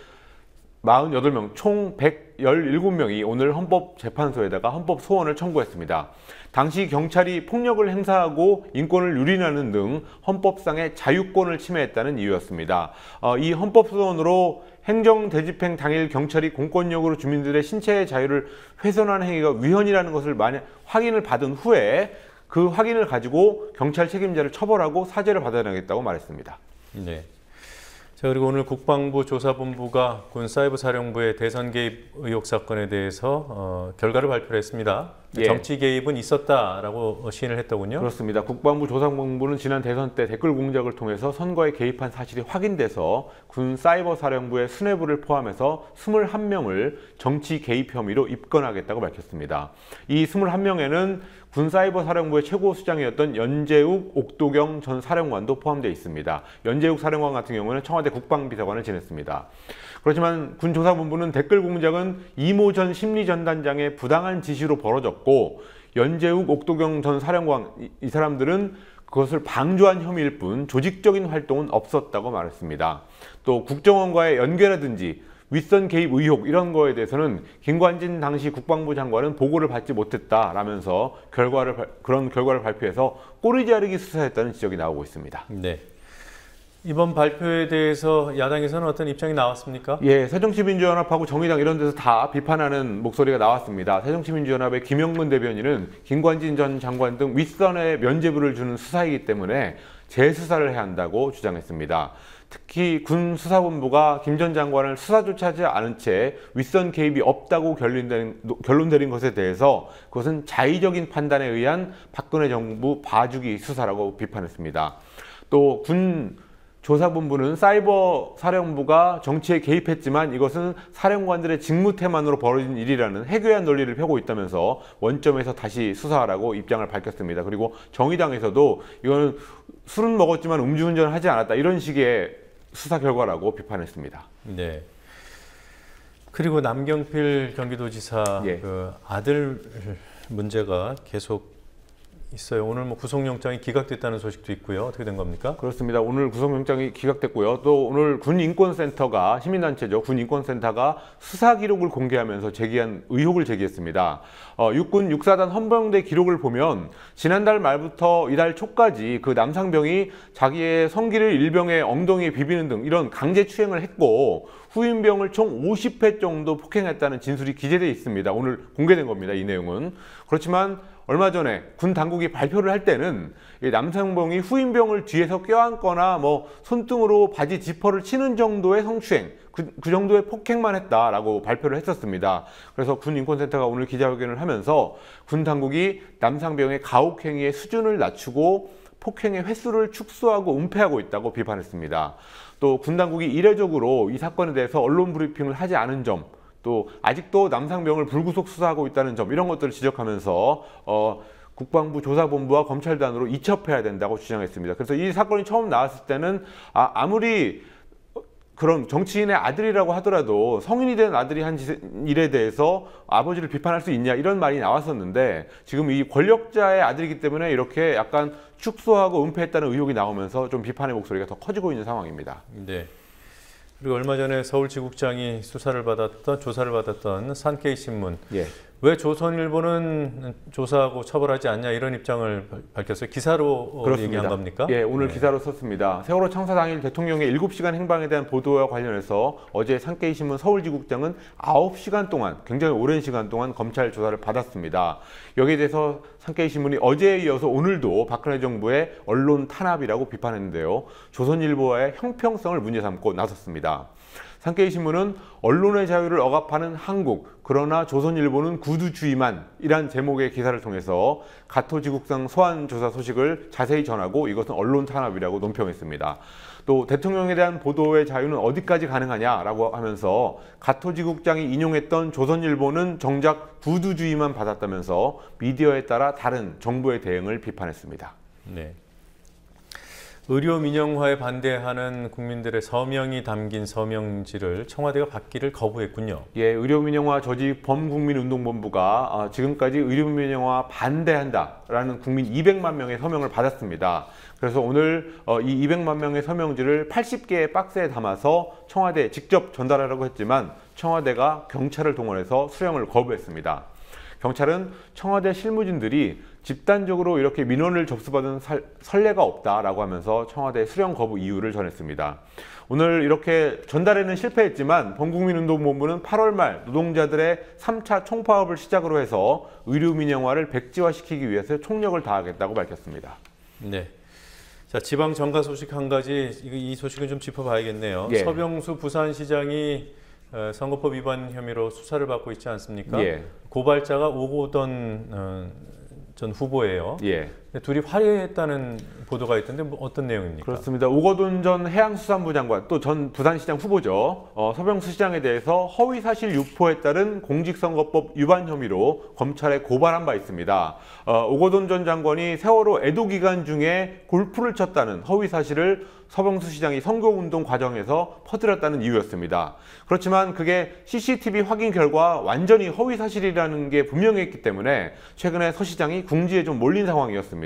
P: 48명 총 117명이 오늘 헌법재판소에다가 헌법소원을 청구했습니다. 당시 경찰이 폭력을 행사하고 인권을 유린하는 등 헌법상의 자유권을 침해했다는 이유였습니다. 이 헌법소원으로 행정대집행 당일 경찰이 공권력으로 주민들의 신체의 자유를 훼손하는 행위가 위헌이라는 것을 확인을 받은 후에 그 확인을 가지고 경찰 책임자를 처벌하고 사죄를 받아내겠다고 말했습니다.
A: 네. 자, 그리고 오늘 국방부 조사본부가 군 사이버사령부의 대선 개입 의혹 사건에 대해서 결과를 발표했습니다. 정치 개입은 있었다라고 시인을 했더군요.
P: 그렇습니다. 국방부 조사본부는 지난 대선 때 댓글 공작을 통해서 선거에 개입한 사실이 확인돼서 군 사이버 사령부의 수뇌부를 포함해서 21명을 정치 개입 혐의로 입건하겠다고 밝혔습니다. 이 21명에는 군 사이버 사령부의 최고 수장이었던 연재욱 옥도경 전 사령관도 포함되어 있습니다. 연재욱 사령관 같은 경우는 청와대 국방비서관을 지냈습니다. 그렇지만 군 조사본부는 댓글 공작은 이모 전 심리전단장의 부당한 지시로 벌어졌고 연재욱 옥도경 전 사령관 이 사람들은 그것을 방조한 혐의일 뿐 조직적인 활동은 없었다고 말했습니다. 또 국정원과의 연계라든지 윗선 개입 의혹 이런 거에 대해서는 김관진 당시 국방부 장관은 보고를 받지 못했다라면서 그런 결과를 발표해서 꼬리 자르기 수사했다는 지적이 나오고 있습니다.
A: 네. 이번 발표에 대해서 야당에서는 어떤 입장이 나왔습니까?
P: 예, 새정치민주연합하고 정의당 이런 데서 다 비판하는 목소리가 나왔습니다. 새정치민주연합의 김영근 대변인은 김관진 전 장관 등 윗선에 면죄부를 주는 수사이기 때문에 재수사를 해야 한다고 주장했습니다. 특히 군 수사본부가 김 전 장관을 수사조차 하지 않은 채 윗선 개입이 없다고 결론 내린 것에 대해서 그것은 자의적인 판단에 의한 박근혜 정부 봐주기 수사라고 비판했습니다. 또 군 조사본부는 사이버 사령부가 정치에 개입했지만 이것은 사령관들의 직무 태만으로 벌어진 일이라는 해괴한 논리를 펴고 있다면서 원점에서 다시 수사하라고 입장을 밝혔습니다. 그리고 정의당에서도 이거는 술은 먹었지만 음주운전을 하지 않았다 이런 식의 수사 결과라고 비판했습니다.
A: 네. 그리고 남경필 경기도지사 그 아들 문제가 계속 있어요. 오늘 뭐 구속영장이 기각됐다는 소식도 있고요. 어떻게 된 겁니까?
P: 그렇습니다. 오늘 구속영장이 기각됐고요. 또 오늘 군인권센터가 시민단체죠. 군인권센터가 수사 기록을 공개하면서 제기한 의혹을 제기했습니다. 육군 육사단 헌병대 기록을 보면 지난달 말부터 이달 초까지 그 남상병이 자기의 성기를 일병의 엉덩이에 비비는 등 이런 강제 추행을 했고 후임병을 총 50회 정도 폭행했다는 진술이 기재되어 있습니다. 오늘 공개된 겁니다. 이 내용은. 그렇지만 얼마 전에 군 당국이 발표를 할 때는 남상병이 후임병을 뒤에서 껴안거나 뭐 손등으로 바지 지퍼를 치는 정도의 성추행, 그 정도의 폭행만 했다라고 발표를 했었습니다. 그래서 군인권센터가 오늘 기자회견을 하면서 군 당국이 남상병의 가혹행위의 수준을 낮추고 폭행의 횟수를 축소하고 은폐하고 있다고 비판했습니다. 또 군 당국이 이례적으로 이 사건에 대해서 언론 브리핑을 하지 않은 점, 또 아직도 남상병을 불구속 수사하고 있다는 점 이런 것들을 지적하면서 국방부 조사본부와 검찰단으로 이첩해야 된다고 주장했습니다. 그래서 이 사건이 처음 나왔을 때는 아무리 그런 정치인의 아들이라고 하더라도 성인이 된 아들이 한 일에 대해서 아버지를 비판할 수 있냐 이런 말이 나왔었는데 지금 이 권력자의 아들이기 때문에 이렇게 약간 축소하고 은폐했다는 의혹이 나오면서 좀 비판의 목소리가 더 커지고 있는 상황입니다.
A: 네. 그리고 얼마 전에 서울지국장이 조사를 받았던 산케이신문. 왜 조선일보는 조사하고 처벌하지 않냐 이런 입장을 밝혔어요. 기사로
P: 그렇습니다.
A: 얘기한 겁니까?
P: 예, 오늘 기사로 썼습니다. 세월호 참사 당일 대통령의 7시간 행방에 대한 보도와 관련해서 어제 산케이신문 서울지국장은 9시간 동안 굉장히 오랜 시간 동안 검찰 조사를 받았습니다. 여기에 대해서 산케이신문이 어제에 이어서 오늘도 박근혜 정부의 언론 탄압이라고 비판했는데요. 조선일보와의 형평성을 문제 삼고 나섰습니다. 산케이신문은 언론의 자유를 억압하는 한국, 그러나 조선일보는 구두주의만 이란 제목의 기사를 통해서 가토지국상 소환 조사 소식을 자세히 전하고 이것은 언론 탄압이라고 논평했습니다. 또 대통령에 대한 보도의 자유는 어디까지 가능하냐라고 하면서 가토지국장이 인용했던 조선일보는 정작 구두주의만 받았다면서 미디어에 따라 다른 정부의 대응을 비판했습니다.
A: 네. 의료 민영화에 반대하는 국민들의 서명이 담긴 서명지를 청와대가 받기를 거부했군요.
P: 예, 의료 민영화 저지 범국민운동본부가 지금까지 의료 민영화 반대한다라는 국민 200만 명의 서명을 받았습니다. 그래서 오늘 이 200만 명의 서명지를 80개의 박스에 담아서 청와대에 직접 전달하려고 했지만 청와대가 경찰을 동원해서 수령을 거부했습니다. 경찰은 청와대 실무진들이 집단적으로 이렇게 민원을 접수받은 선례가 없다라고 하면서 청와대 수령 거부 이유를 전했습니다. 오늘 이렇게 전달에는 실패했지만 범국민운동본부는 8월 말 노동자들의 3차 총파업을 시작으로 해서 의료 민영화를 백지화시키기 위해서 총력을 다하겠다고 밝혔습니다.
A: 네. 자, 지방 정가 소식 한 가지, 이 소식은 좀 짚어봐야겠네요. 서병수 부산시장이 선거법 위반 혐의로 수사를 받고 있지 않습니까?
P: 예.
A: 고발자가 오거돈 전 후보예요.
P: 예.
A: 둘이 화해했다는 보도가 있던데 어떤 내용입니까?
P: 그렇습니다. 오거돈 전 해양수산부 장관 또 전 부산시장 후보죠. 서병수 시장에 대해서 허위사실 유포에 따른 공직선거법 위반 혐의로 검찰에 고발한 바 있습니다. 오거돈 전 장관이 세월호 애도 기간 중에 골프를 쳤다는 허위사실을 서병수 시장이 선거운동 과정에서 퍼뜨렸다는 이유였습니다. 그렇지만 그게 CCTV 확인 결과 완전히 허위사실이라는 게 분명했기 때문에 최근에 서 시장이 궁지에 좀 몰린 상황이었습니다.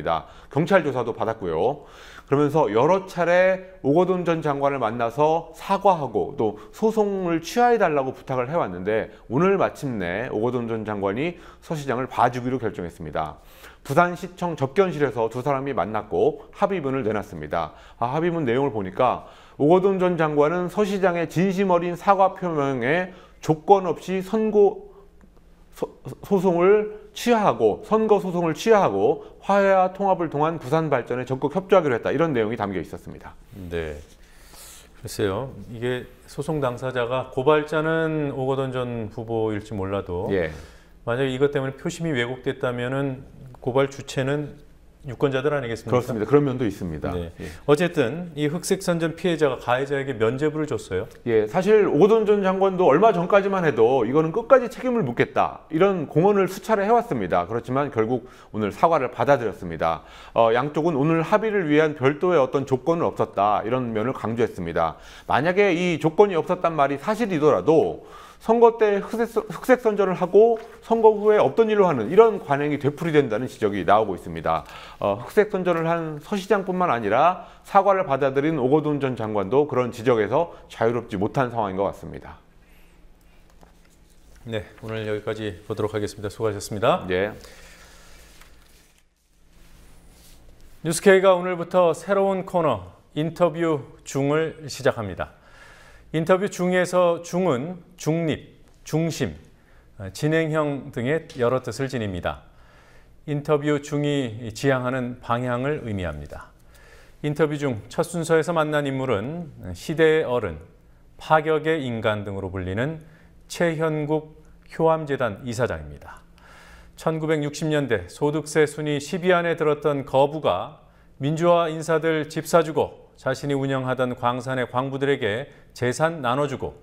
P: 경찰 조사도 받았고요. 그러면서 여러 차례 오거돈 전 장관을 만나서 사과하고 또 소송을 취하해달라고 부탁을 해왔는데 오늘 마침내 오거돈 전 장관이 서 시장을 봐주기로 결정했습니다. 부산시청 접견실에서 두 사람이 만났고 합의문을 내놨습니다. 합의문 내용을 보니까 오거돈 전 장관은 서 시장의 진심 어린 사과 표명에 조건 없이 선거 소송을 취하하고 화해와 통합을 통한 부산 발전에 적극 협조하기로 했다. 이런 내용이 담겨 있었습니다.
A: 네. 글쎄요. 이게 소송 당사자가 고발자는 오거돈 전 후보일지 몰라도
P: 예.
A: 만약에 이것 때문에 표심이 왜곡됐다면은 고발 주체는 유권자들 아니겠습니까?
P: 그렇습니다. 그런 면도 있습니다.
A: 네.
P: 예.
A: 어쨌든 이 흑색선전 피해자가 가해자에게 면죄부를 줬어요.
P: 예, 사실 오거돈 전 장관도 얼마 전까지만 해도 이거는 끝까지 책임을 묻겠다 이런 공언을 수차례 해왔습니다. 그렇지만 결국 오늘 사과를 받아들였습니다. 양쪽은 오늘 합의를 위한 별도의 어떤 조건은 없었다 이런 면을 강조했습니다. 만약에 이 조건이 없었단 말이 사실이더라도 선거 때 흑색 선전을 하고 선거 후에 없던 일로 하는 이런 관행이 되풀이된다는 지적이 나오고 있습니다. 흑색 선전을 한 서 시장뿐만 아니라 사과를 받아들인 오거돈 전 장관도 그런 지적에서 자유롭지 못한 상황인 것 같습니다.
A: 네, 오늘 여기까지 보도록 하겠습니다. 수고하셨습니다.
P: 네.
A: 뉴스K가 오늘부터 새로운 코너 인터뷰 중을 시작합니다. 인터뷰 중에서 중은 중립, 중심, 진행형 등의 여러 뜻을 지닙니다. 인터뷰 중이 지향하는 방향을 의미합니다. 인터뷰 중 첫 순서에서 만난 인물은 시대의 어른, 파격의 인간 등으로 불리는 최현국 효암재단 이사장입니다. 1960년대 소득세 순위 10위 안에 들었던 거부가 민주화 인사들 집 사주고 자신이 운영하던 광산의 광부들에게 재산 나눠주고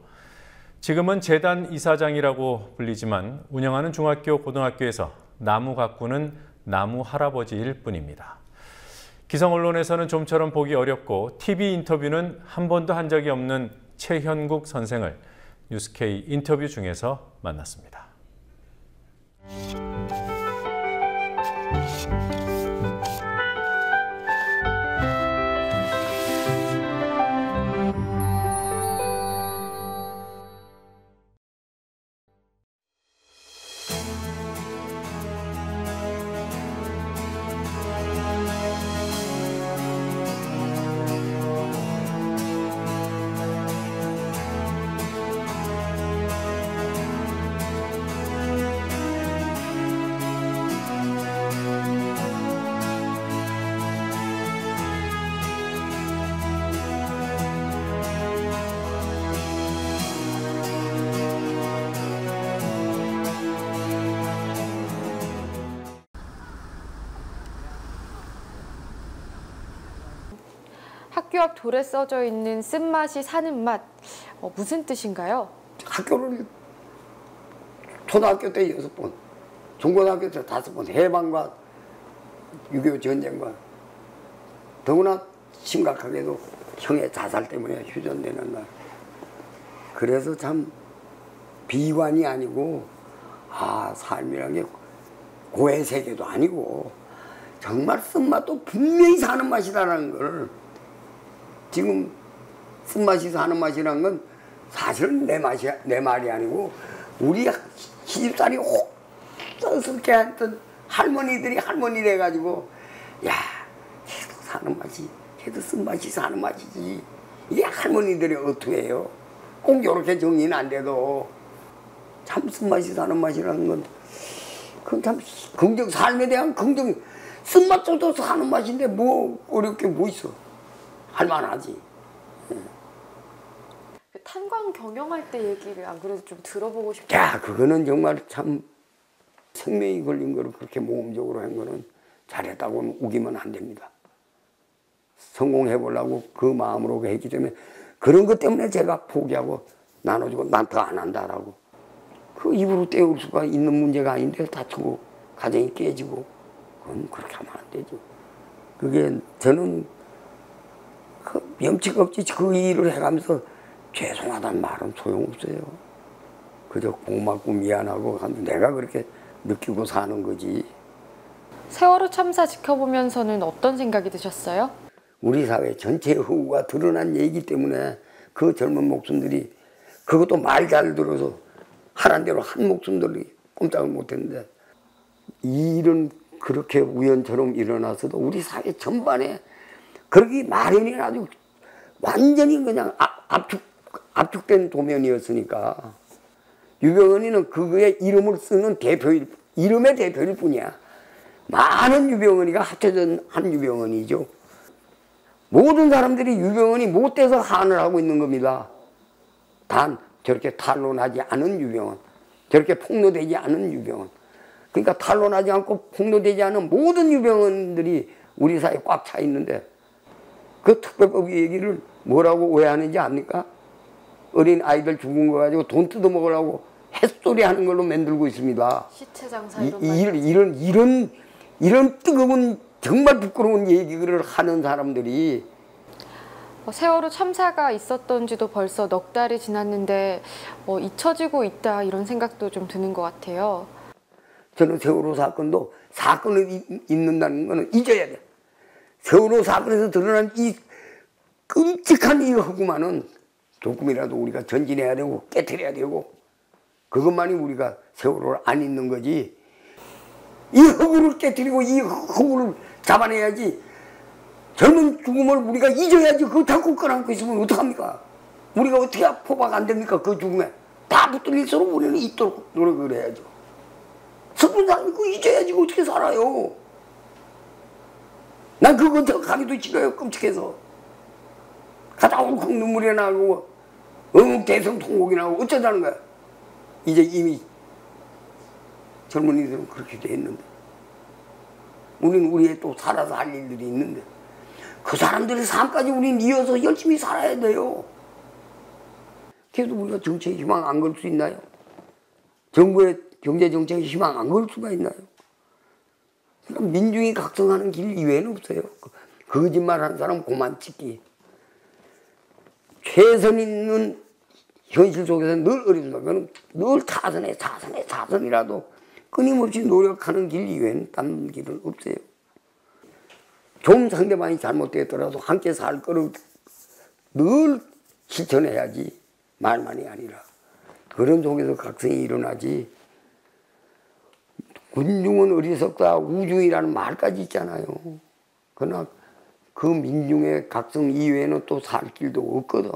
A: 지금은 재단 이사장이라고 불리지만 운영하는 중학교, 고등학교에서 나무 가꾸는 나무 할아버지일 뿐입니다. 기성 언론에서는 좀처럼 보기 어렵고 TV 인터뷰는 한 번도 한 적이 없는 최현국 선생을 뉴스K 인터뷰 중에서 만났습니다.
Q: 학교 앞 돌에 써져 있는 쓴맛이 사는 맛, 무슨 뜻인가요?
R: 학교를 초등학교 때 6번, 중고등학교 때 5번, 해방과 6.25 전쟁과 더구나 심각하게도 형의 자살 때문에 휴전되는 날. 그래서 참 비관이 아니고 삶이란 게 고해 세계도 아니고 정말 쓴맛도 분명히 사는 맛이라는 걸 지금 쓴맛이 사는 맛이란 건 사실은 내 말이 아니고 우리 시집살이 혹스럽게 했던 할머니 돼가지고 야 걔도 사는 맛이 걔도 쓴맛이 사는 맛이지 이게 할머니들이 어떻게 해요? 꼭 이렇게 정리는 안 돼도 참 쓴맛이 사는 맛이라는 건 그건 참 긍정 삶에 대한 긍정 쓴맛도 사는 맛인데 뭐 어렵게 뭐 있어 할만하지.
Q: 탄광 경영할 때 얘기를 안 그래도 좀 들어보고 싶어요.
R: 야, 그거는 정말 참 생명이 걸린 거를 그렇게 모험적으로 한 거는 잘했다고는 우기면 안 됩니다. 성공해 보려고 그 마음으로 했기 때문에 그런 것 때문에 제가 포기하고 나눠주고 난 더 안 한다라고. 그 입으로 때울 수가 있는 문제가 아닌데 다투고 가정이 깨지고 그건 그렇게 하면 안 되죠. 그게 저는 그 염치가 없지 그 일을 해가면서 죄송하다는 말은 소용없어요. 그저 고맙고 미안하고 내가 그렇게 느끼고 사는 거지.
Q: 세월호 참사 지켜보면서는 어떤 생각이 드셨어요?
R: 우리 사회 전체의 허구가 드러난 얘기 때문에 그 젊은 목숨들이 그것도 말 잘 들어서 하란 대로 한 목숨들이 꼼짝을 못했는데 이 일은 그렇게 우연처럼 일어나서도 우리 사회 전반에 그러기 마련이 아주 완전히 그냥 압축된 도면이었으니까 유병헌이는 그거의 이름을 쓰는 이름의 대표일 뿐이야. 많은 유병헌이가 합쳐진 한 유병헌이죠. 모든 사람들이 유병헌이 못돼서 한을 하고 있는 겁니다. 단 저렇게 탄론하지 않은 유병헌, 저렇게 폭로되지 않은 유병헌. 그러니까 탄론하지 않고 폭로되지 않은 모든 유병헌들이 우리 사회에 꽉 차 있는데 그 특별법 얘기를 뭐라고 오해하는지 압니까? 어린 아이들 죽은 거 가지고 돈 뜯어먹으려고 햇소리 하는 걸로 만들고 있습니다.
Q: 시체 장사
R: 이런 뜨거운 정말 부끄러운 얘기를 하는 사람들이
Q: 세월호 참사가 있었던 지도 벌써 넉 달이 지났는데 잊혀지고 있다 이런 생각도 좀 드는 것 같아요.
R: 저는 세월호 사건도 사건을 잊는다는 거는 잊어야 돼. 세월호 사건에서 드러난 이 끔찍한 이 허구만은 조금이라도 우리가 전진해야 되고 깨트려야 되고 그것만이 우리가 세월호를 안 잊는 거지. 이 허구를 깨트리고 이 허구를 잡아내야지. 젊은 죽음을 우리가 잊어야지. 그거 자꾸 끌어안고 있으면 어떡합니까? 우리가 어떻게 포박 안 됩니까? 그 죽음에 다 붙들릴수록 우리는 잊도록 노력을 해야죠. 슬픈 사람이 그거 잊어야지. 어떻게 살아요? 난 그거 가기도 싫어요. 끔찍해서. 가다 울컥 눈물이 나고 대성통곡이 나고 어쩌자는 거야. 이제 이미 젊은이들은 그렇게 돼 있는데 우리는 우리의 또 살아서 할 일들이 있는데 그 사람들의 삶까지 우리는 이어서 열심히 살아야 돼요. 그래도 우리가 정치에 희망 안 걸 수 있나요? 정부의 경제정책에 희망 안 걸 수가 있나요? 그러니까 민중이 각성하는 길 이외에는 없어요. 거짓말하는 사람 고만 찍기. 최선 있는 현실 속에서 늘 어림없는 늘 자선이라도 끊임없이 노력하는 길 이외에는 다른 길은 없어요. 좀 상대방이 잘못되었더라도 함께 살 거를 늘 실천해야지 말만이 아니라 그런 속에서 각성이 일어나지. 군중은 어리석다 우중이라는 말까지 있잖아요. 그러나 그 민중의 각성 이외에는 또 살 길도 없거든.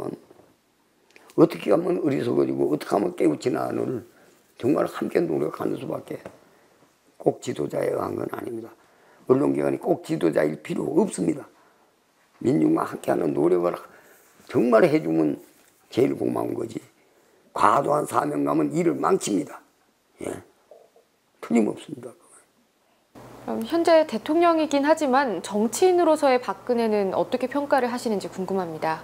R: 어떻게 하면 어리석어지고 어떻게 하면 깨우치나 하는 정말 함께 노력하는 수밖에 꼭 지도자에 의한 건 아닙니다. 언론기관이 꼭 지도자일 필요 없습니다. 민중과 함께하는 노력을 정말 해주면 제일 고마운 거지. 과도한 사명감은 일을 망칩니다. 예. 틀림없습니다.
Q: 그럼 현재 대통령이긴 하지만 정치인으로서의 박근혜는 어떻게 평가를 하시는지 궁금합니다.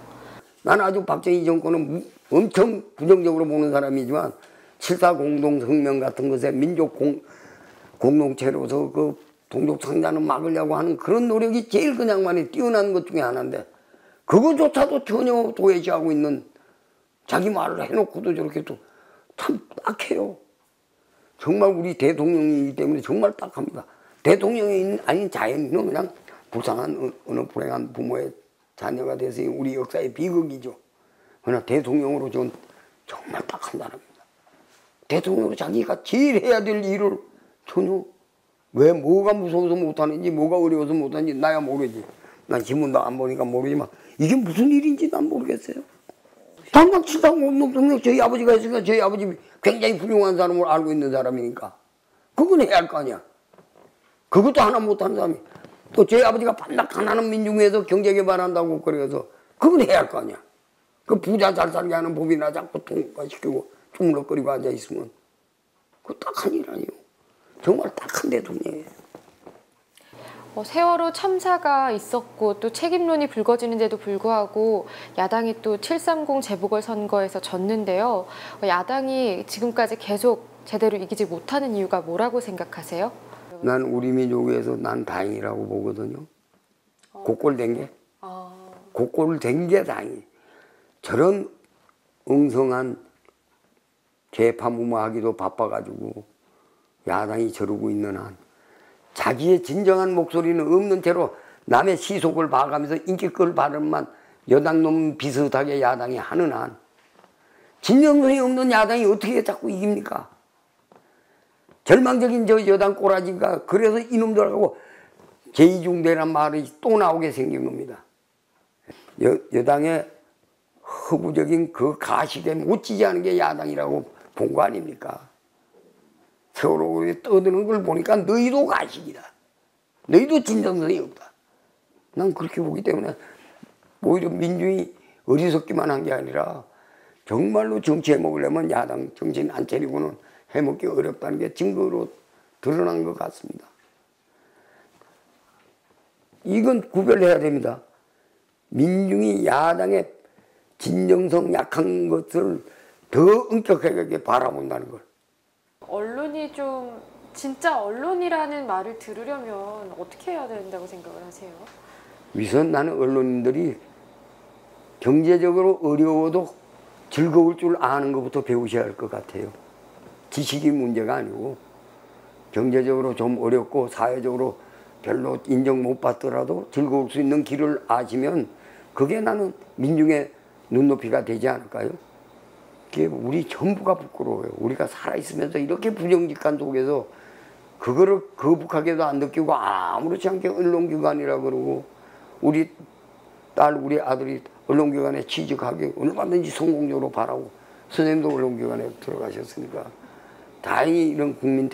R: 나는 아주 박정희 정권은 엄청 부정적으로 보는 사람이지만 7.4 공동성명 같은 것에 민족 공동체로서 그 동족 상자는 막으려고 하는 그런 노력이 제일 그냥만이 뛰어난 것 중에 하나인데 그거조차도 전혀 도외시하고 있는 자기 말을 해놓고도 저렇게 또 참 딱해요. 정말 우리 대통령이기 때문에 정말 딱합니다. 대통령이 아닌 자연인은 그냥 불쌍한 어느 불행한 부모의 자녀가 돼서 우리 역사의 비극이죠. 그러나 대통령으로 전 정말 딱한 사람입니다. 대통령으로 자기가 제일 해야 될 일을 전혀 왜 뭐가 무서워서 못하는지 뭐가 어려워서 못하는지 나야 모르지. 난 신문도 안 보니까 모르지만 이게 무슨 일인지 난 모르겠어요. 당장 7.4 공동성명 저희 아버지가 했으니까 저희 아버지 굉장히 훌륭한 사람을 알고 있는 사람이니까 그건 해야 할 거 아니야. 그것도 하나 못하는 사람이 또 저희 아버지가 반락 하나는 민중위에서 경제개발한다고 그래서 그건 해야 할 거 아니야. 그 부자 잘 살게 하는 법이나 자꾸 통과시키고 주물럭거리고 앉아있으면 그거 딱한 일 아니에요. 정말 딱한 대통령이에요.
Q: 세월호 참사가 있었고 또 책임론이 불거지는데도 불구하고 야당이 또 730 재보궐선거에서 졌는데요. 야당이 지금까지 계속 제대로 이기지 못하는 이유가 뭐라고 생각하세요?
R: 난 우리 민족에서 난 다행이라고 보거든요. 곡골된 게. 곡골된 게 다행이에요. 저런 엉성한 개파무마하기도 바빠가지고 야당이 저러고 있는 한 자기의 진정한 목소리는 없는 채로 남의 시속을 봐가면서 인기끌 발언만 여당놈 비슷하게 야당이 하는 한 진정성이 없는 야당이 어떻게 자꾸 이깁니까? 절망적인 저 여당 꼬라지가 그래서 이놈들하고 제2중대란 말이 또 나오게 생긴 겁니다. 여당의 허구적인 그 가식에 못 지지 않은 게 야당이라고 본 거 아닙니까? 세월호에 떠드는 걸 보니까 너희도 가식이다. 너희도 진정성이 없다. 난 그렇게 보기 때문에 오히려 민중이 어리석기만 한 게 아니라 정말로 정치해 먹으려면 야당 정신 안 차리고는 해먹기 어렵다는 게 증거로 드러난 것 같습니다. 이건 구별해야 됩니다. 민중이 야당의 진정성 약한 것을 더 엄격하게 바라본다는 걸.
Q: 언론이 좀 진짜 언론이라는 말을 들으려면 어떻게 해야 된다고 생각을 하세요?
R: 우선 나는 언론인들이 경제적으로 어려워도 즐거울 줄 아는 것부터 배우셔야 할 것 같아요. 지식이 문제가 아니고 경제적으로 좀 어렵고 사회적으로 별로 인정 못 받더라도 즐거울 수 있는 길을 아시면 그게 나는 민중의 눈높이가 되지 않을까요? 그게 우리 전부가 부끄러워요. 우리가 살아있으면서 이렇게 부정직한 속에서 그거를 거북하게도 안 느끼고 아무렇지 않게 언론기관이라 그러고 우리 딸, 우리 아들이 언론기관에 취직하기 얼마든지 성공적으로 바라고 선생님도 언론기관에 들어가셨으니까 다행히 이런 국민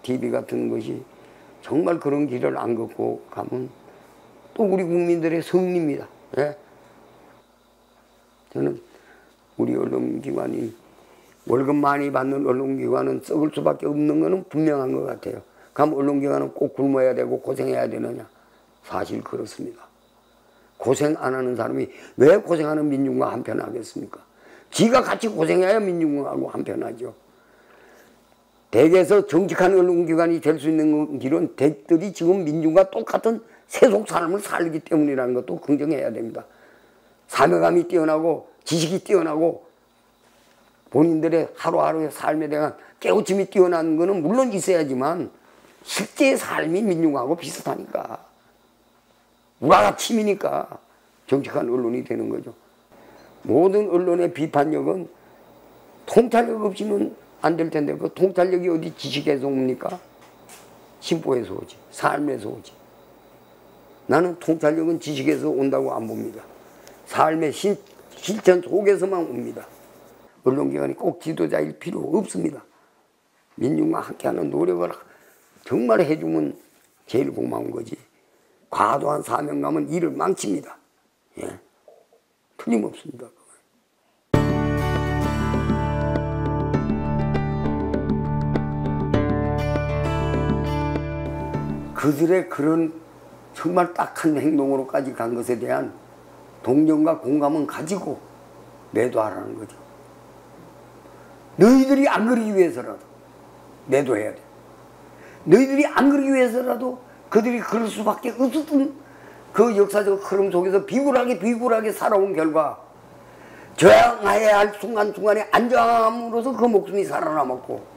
R: TV 같은 것이 정말 그런 길을 안 걷고 가면 또 우리 국민들의 승리입니다. 예? 저는 우리 언론기관이 월급 많이 받는 언론기관은 썩을 수밖에 없는 것은 분명한 것 같아요. 그럼 언론기관은 꼭 굶어야 되고 고생해야 되느냐? 사실 그렇습니다. 고생 안 하는 사람이 왜 고생하는 민중과 한편하겠습니까? 지가 같이 고생해야 민중하고 한편하죠. 댁에서 정직한 언론기관이 될 수 있는 길은 댁들이 지금 민중과 똑같은 세속 삶을 살기 때문이라는 것도 긍정해야 됩니다. 사명감이 뛰어나고 지식이 뛰어나고 본인들의 하루하루의 삶에 대한 깨우침이 뛰어난 것은 물론 있어야지만 실제 삶이 민중하고 비슷하니까 우라가 침이니까 정직한 언론이 되는 거죠. 모든 언론의 비판력은 통찰력 없이는 안 될 텐데 그 통찰력이 어디 지식에서 옵니까? 심보에서 오지, 삶에서 오지. 나는 통찰력은 지식에서 온다고 안 봅니다. 삶의 실천 속에서만 옵니다. 언론기관이 꼭 지도자일 필요 없습니다. 민중과 함께하는 노력을 정말 해주면 제일 고마운 거지. 과도한 사명감은 일을 망칩니다. 예. 틀림없습니다. 그들의 그런 정말 딱한 행동으로까지 간 것에 대한 동정과 공감은 가지고 매도하라는 거죠. 너희들이 안 그러기 위해서라도 매도해야 돼. 너희들이 안 그러기 위해서라도 그들이 그럴 수밖에 없었던 그 역사적 흐름 속에서 비굴하게 살아온 결과 저항해야 할 순간순간에 안정함으로써 그 목숨이 살아남았고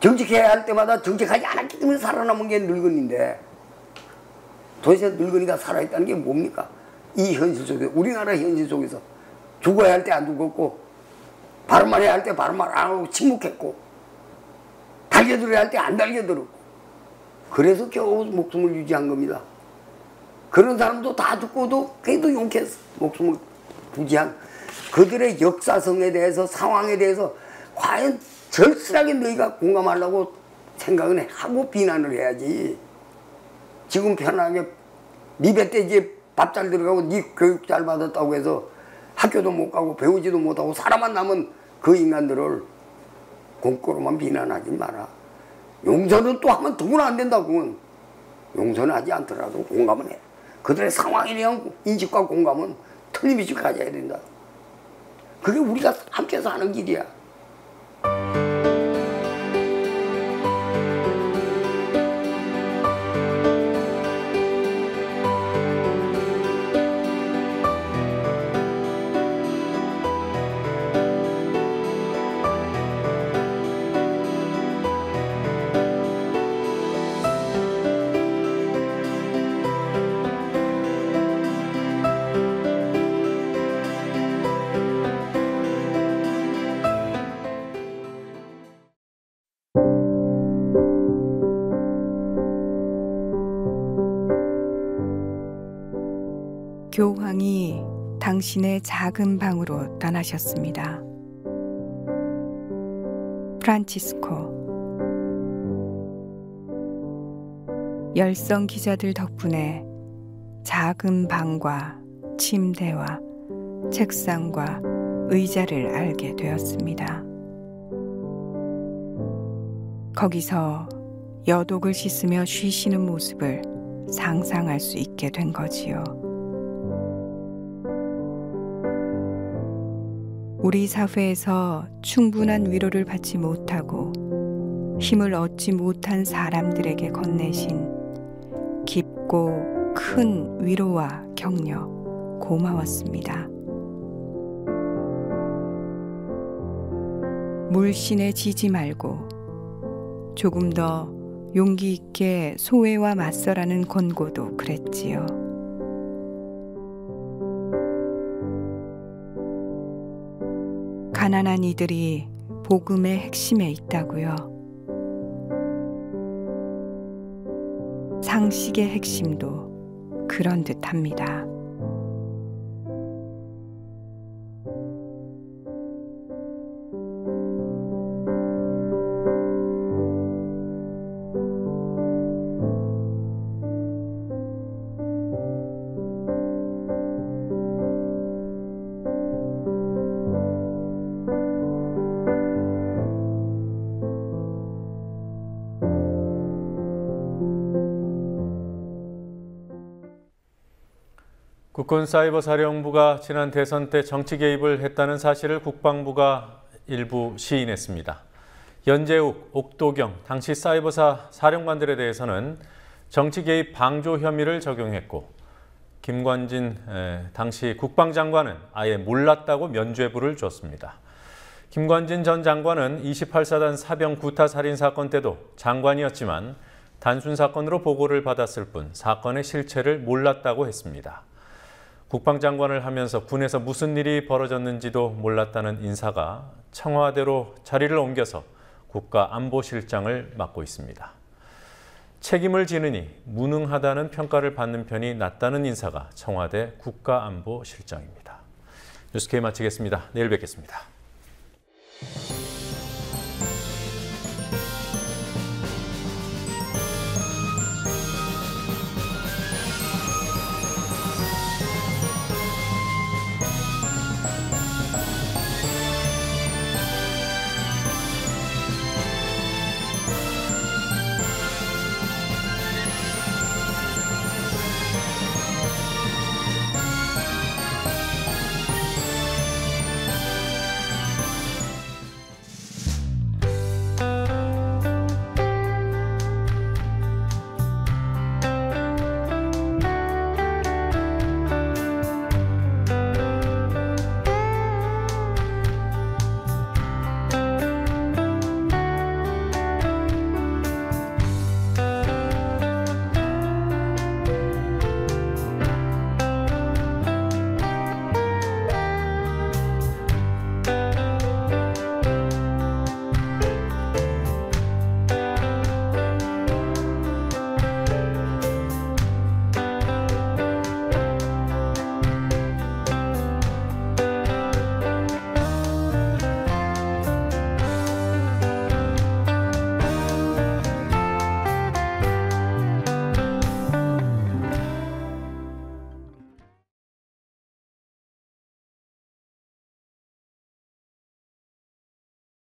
R: 정직해야 할 때마다 정직하지 않았기 때문에 살아남은 게 늙은이인데 도대체 늙은이가 살아있다는 게 뭡니까? 이 현실 속에서 우리나라 현실 속에서 죽어야 할 때 안 죽었고 발언만 해야 할 때 발언만 안 하고 침묵했고 달겨들어야 할 때 안 달겨들었고 그래서 겨우 목숨을 유지한 겁니다. 그런 사람도 다 죽고도 그래도 용케서 목숨을 부지한 그들의 역사성에 대해서 상황에 대해서 과연 절실하게 너희가 공감하려고 생각을 하고 비난을 해야지. 지금 편하게 네 배 때 이제 밥 잘 들어가고 네 교육 잘 받았다고 해서 학교도 못 가고 배우지도 못하고 살아만 남은 그 인간들을 공고로만 비난하지 마라. 용서는 또 하면 더구나 안 된다고. 용서는 하지 않더라도 공감은 해. 그들의 상황에 대한 인식과 공감은 틀림없이 가져야 된다. 그게 우리가 함께해서 하는 길이야.
S: 교황이 당신의 작은 방으로 떠나셨습니다. 프란치스코. 열성 기자들 덕분에 작은 방과 침대와 책상과 의자를 알게 되었습니다. 거기서 여독을 씻으며 쉬시는 모습을 상상할 수 있게 된 거지요. 우리 사회에서 충분한 위로를 받지 못하고 힘을 얻지 못한 사람들에게 건네신 깊고 큰 위로와 격려 고마웠습니다. 물신에 지지 말고 조금 더 용기 있게 소외와 맞서라는 권고도 그랬지요. 가난한 이들이 복음의 핵심에 있다고요. 상식의 핵심도 그런 듯합니다.
A: 국군사이버사령부가 지난 대선 때 정치 개입을 했다는 사실을 국방부가 일부 시인했습니다. 연재욱, 옥도경 당시 사이버사 사령관들에 대해서는 정치 개입 방조 혐의를 적용했고 김관진 당시 국방장관은 아예 몰랐다고 면죄부를 줬습니다. 김관진 전 장관은 28사단 사병 구타 살인 사건 때도 장관이었지만 단순 사건으로 보고를 받았을 뿐 사건의 실체를 몰랐다고 했습니다. 국방장관을 하면서 군에서 무슨 일이 벌어졌는지도 몰랐다는 인사가 청와대로 자리를 옮겨서 국가안보실장을 맡고 있습니다. 책임을 지느니 무능하다는 평가를 받는 편이 낫다는 인사가 청와대 국가안보실장입니다. 뉴스K 마치겠습니다. 내일 뵙겠습니다.